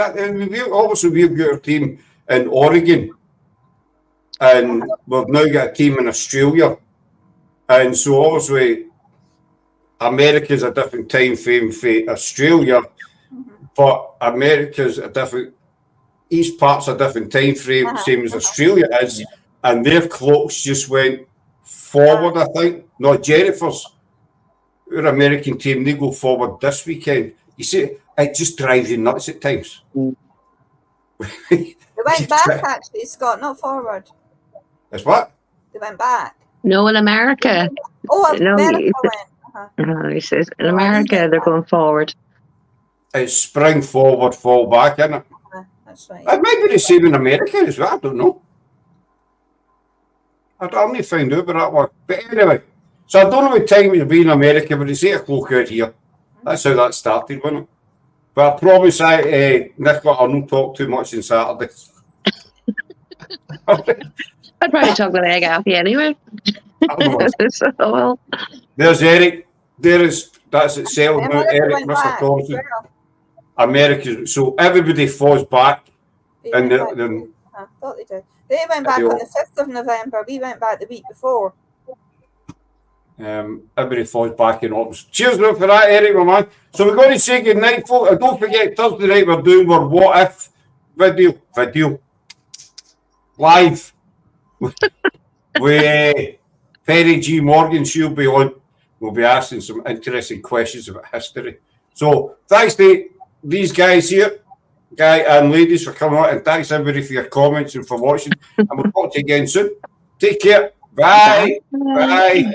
We've got a team in Oregon, and we've now got a team in Australia. And so obviously, America's a different time frame for Australia, but America's a different, each part's a different time frame, same as Australia is, and their clocks just went forward, I think. No, Jennifer's, our American team, they go forward this weekend. You see, it just drives you nuts at times. They went back actually, Scott, not forward. That's what? They went back. No, in America. Oh, No, America went. He says in America they're going forward. It's spring forward, fall back, isn't it? That's right. It might be the same in America as well, I don't know. I'll need to find out about that one. But anyway, so I don't know what time it'll be in America, but it's 8 o'clock out here. That's how that started, wasn't it? But I promise Nichola, I'll not talk too much on Saturday. I'd probably talk with egg off you anyway. So, well, There's Eric. That's it settled now. America Eric, went Mr. back Thompson. as well. America. So everybody falls back. They And went back. then I thought they did. They went back on the 5th of November. We went back the week before. everybody falls back in August. Cheers now for that, Eric, my man. So we're going to say good night, folks. And don't forget, Thursday night we're doing our What If video live with Perry G. Morgan. She'll be on. We'll be asking some interesting questions about history. So thanks to these guys here, guy and ladies, for coming on, and thanks everybody for your comments and for watching. And we'll talk to you again soon. Take care. Bye. Bye.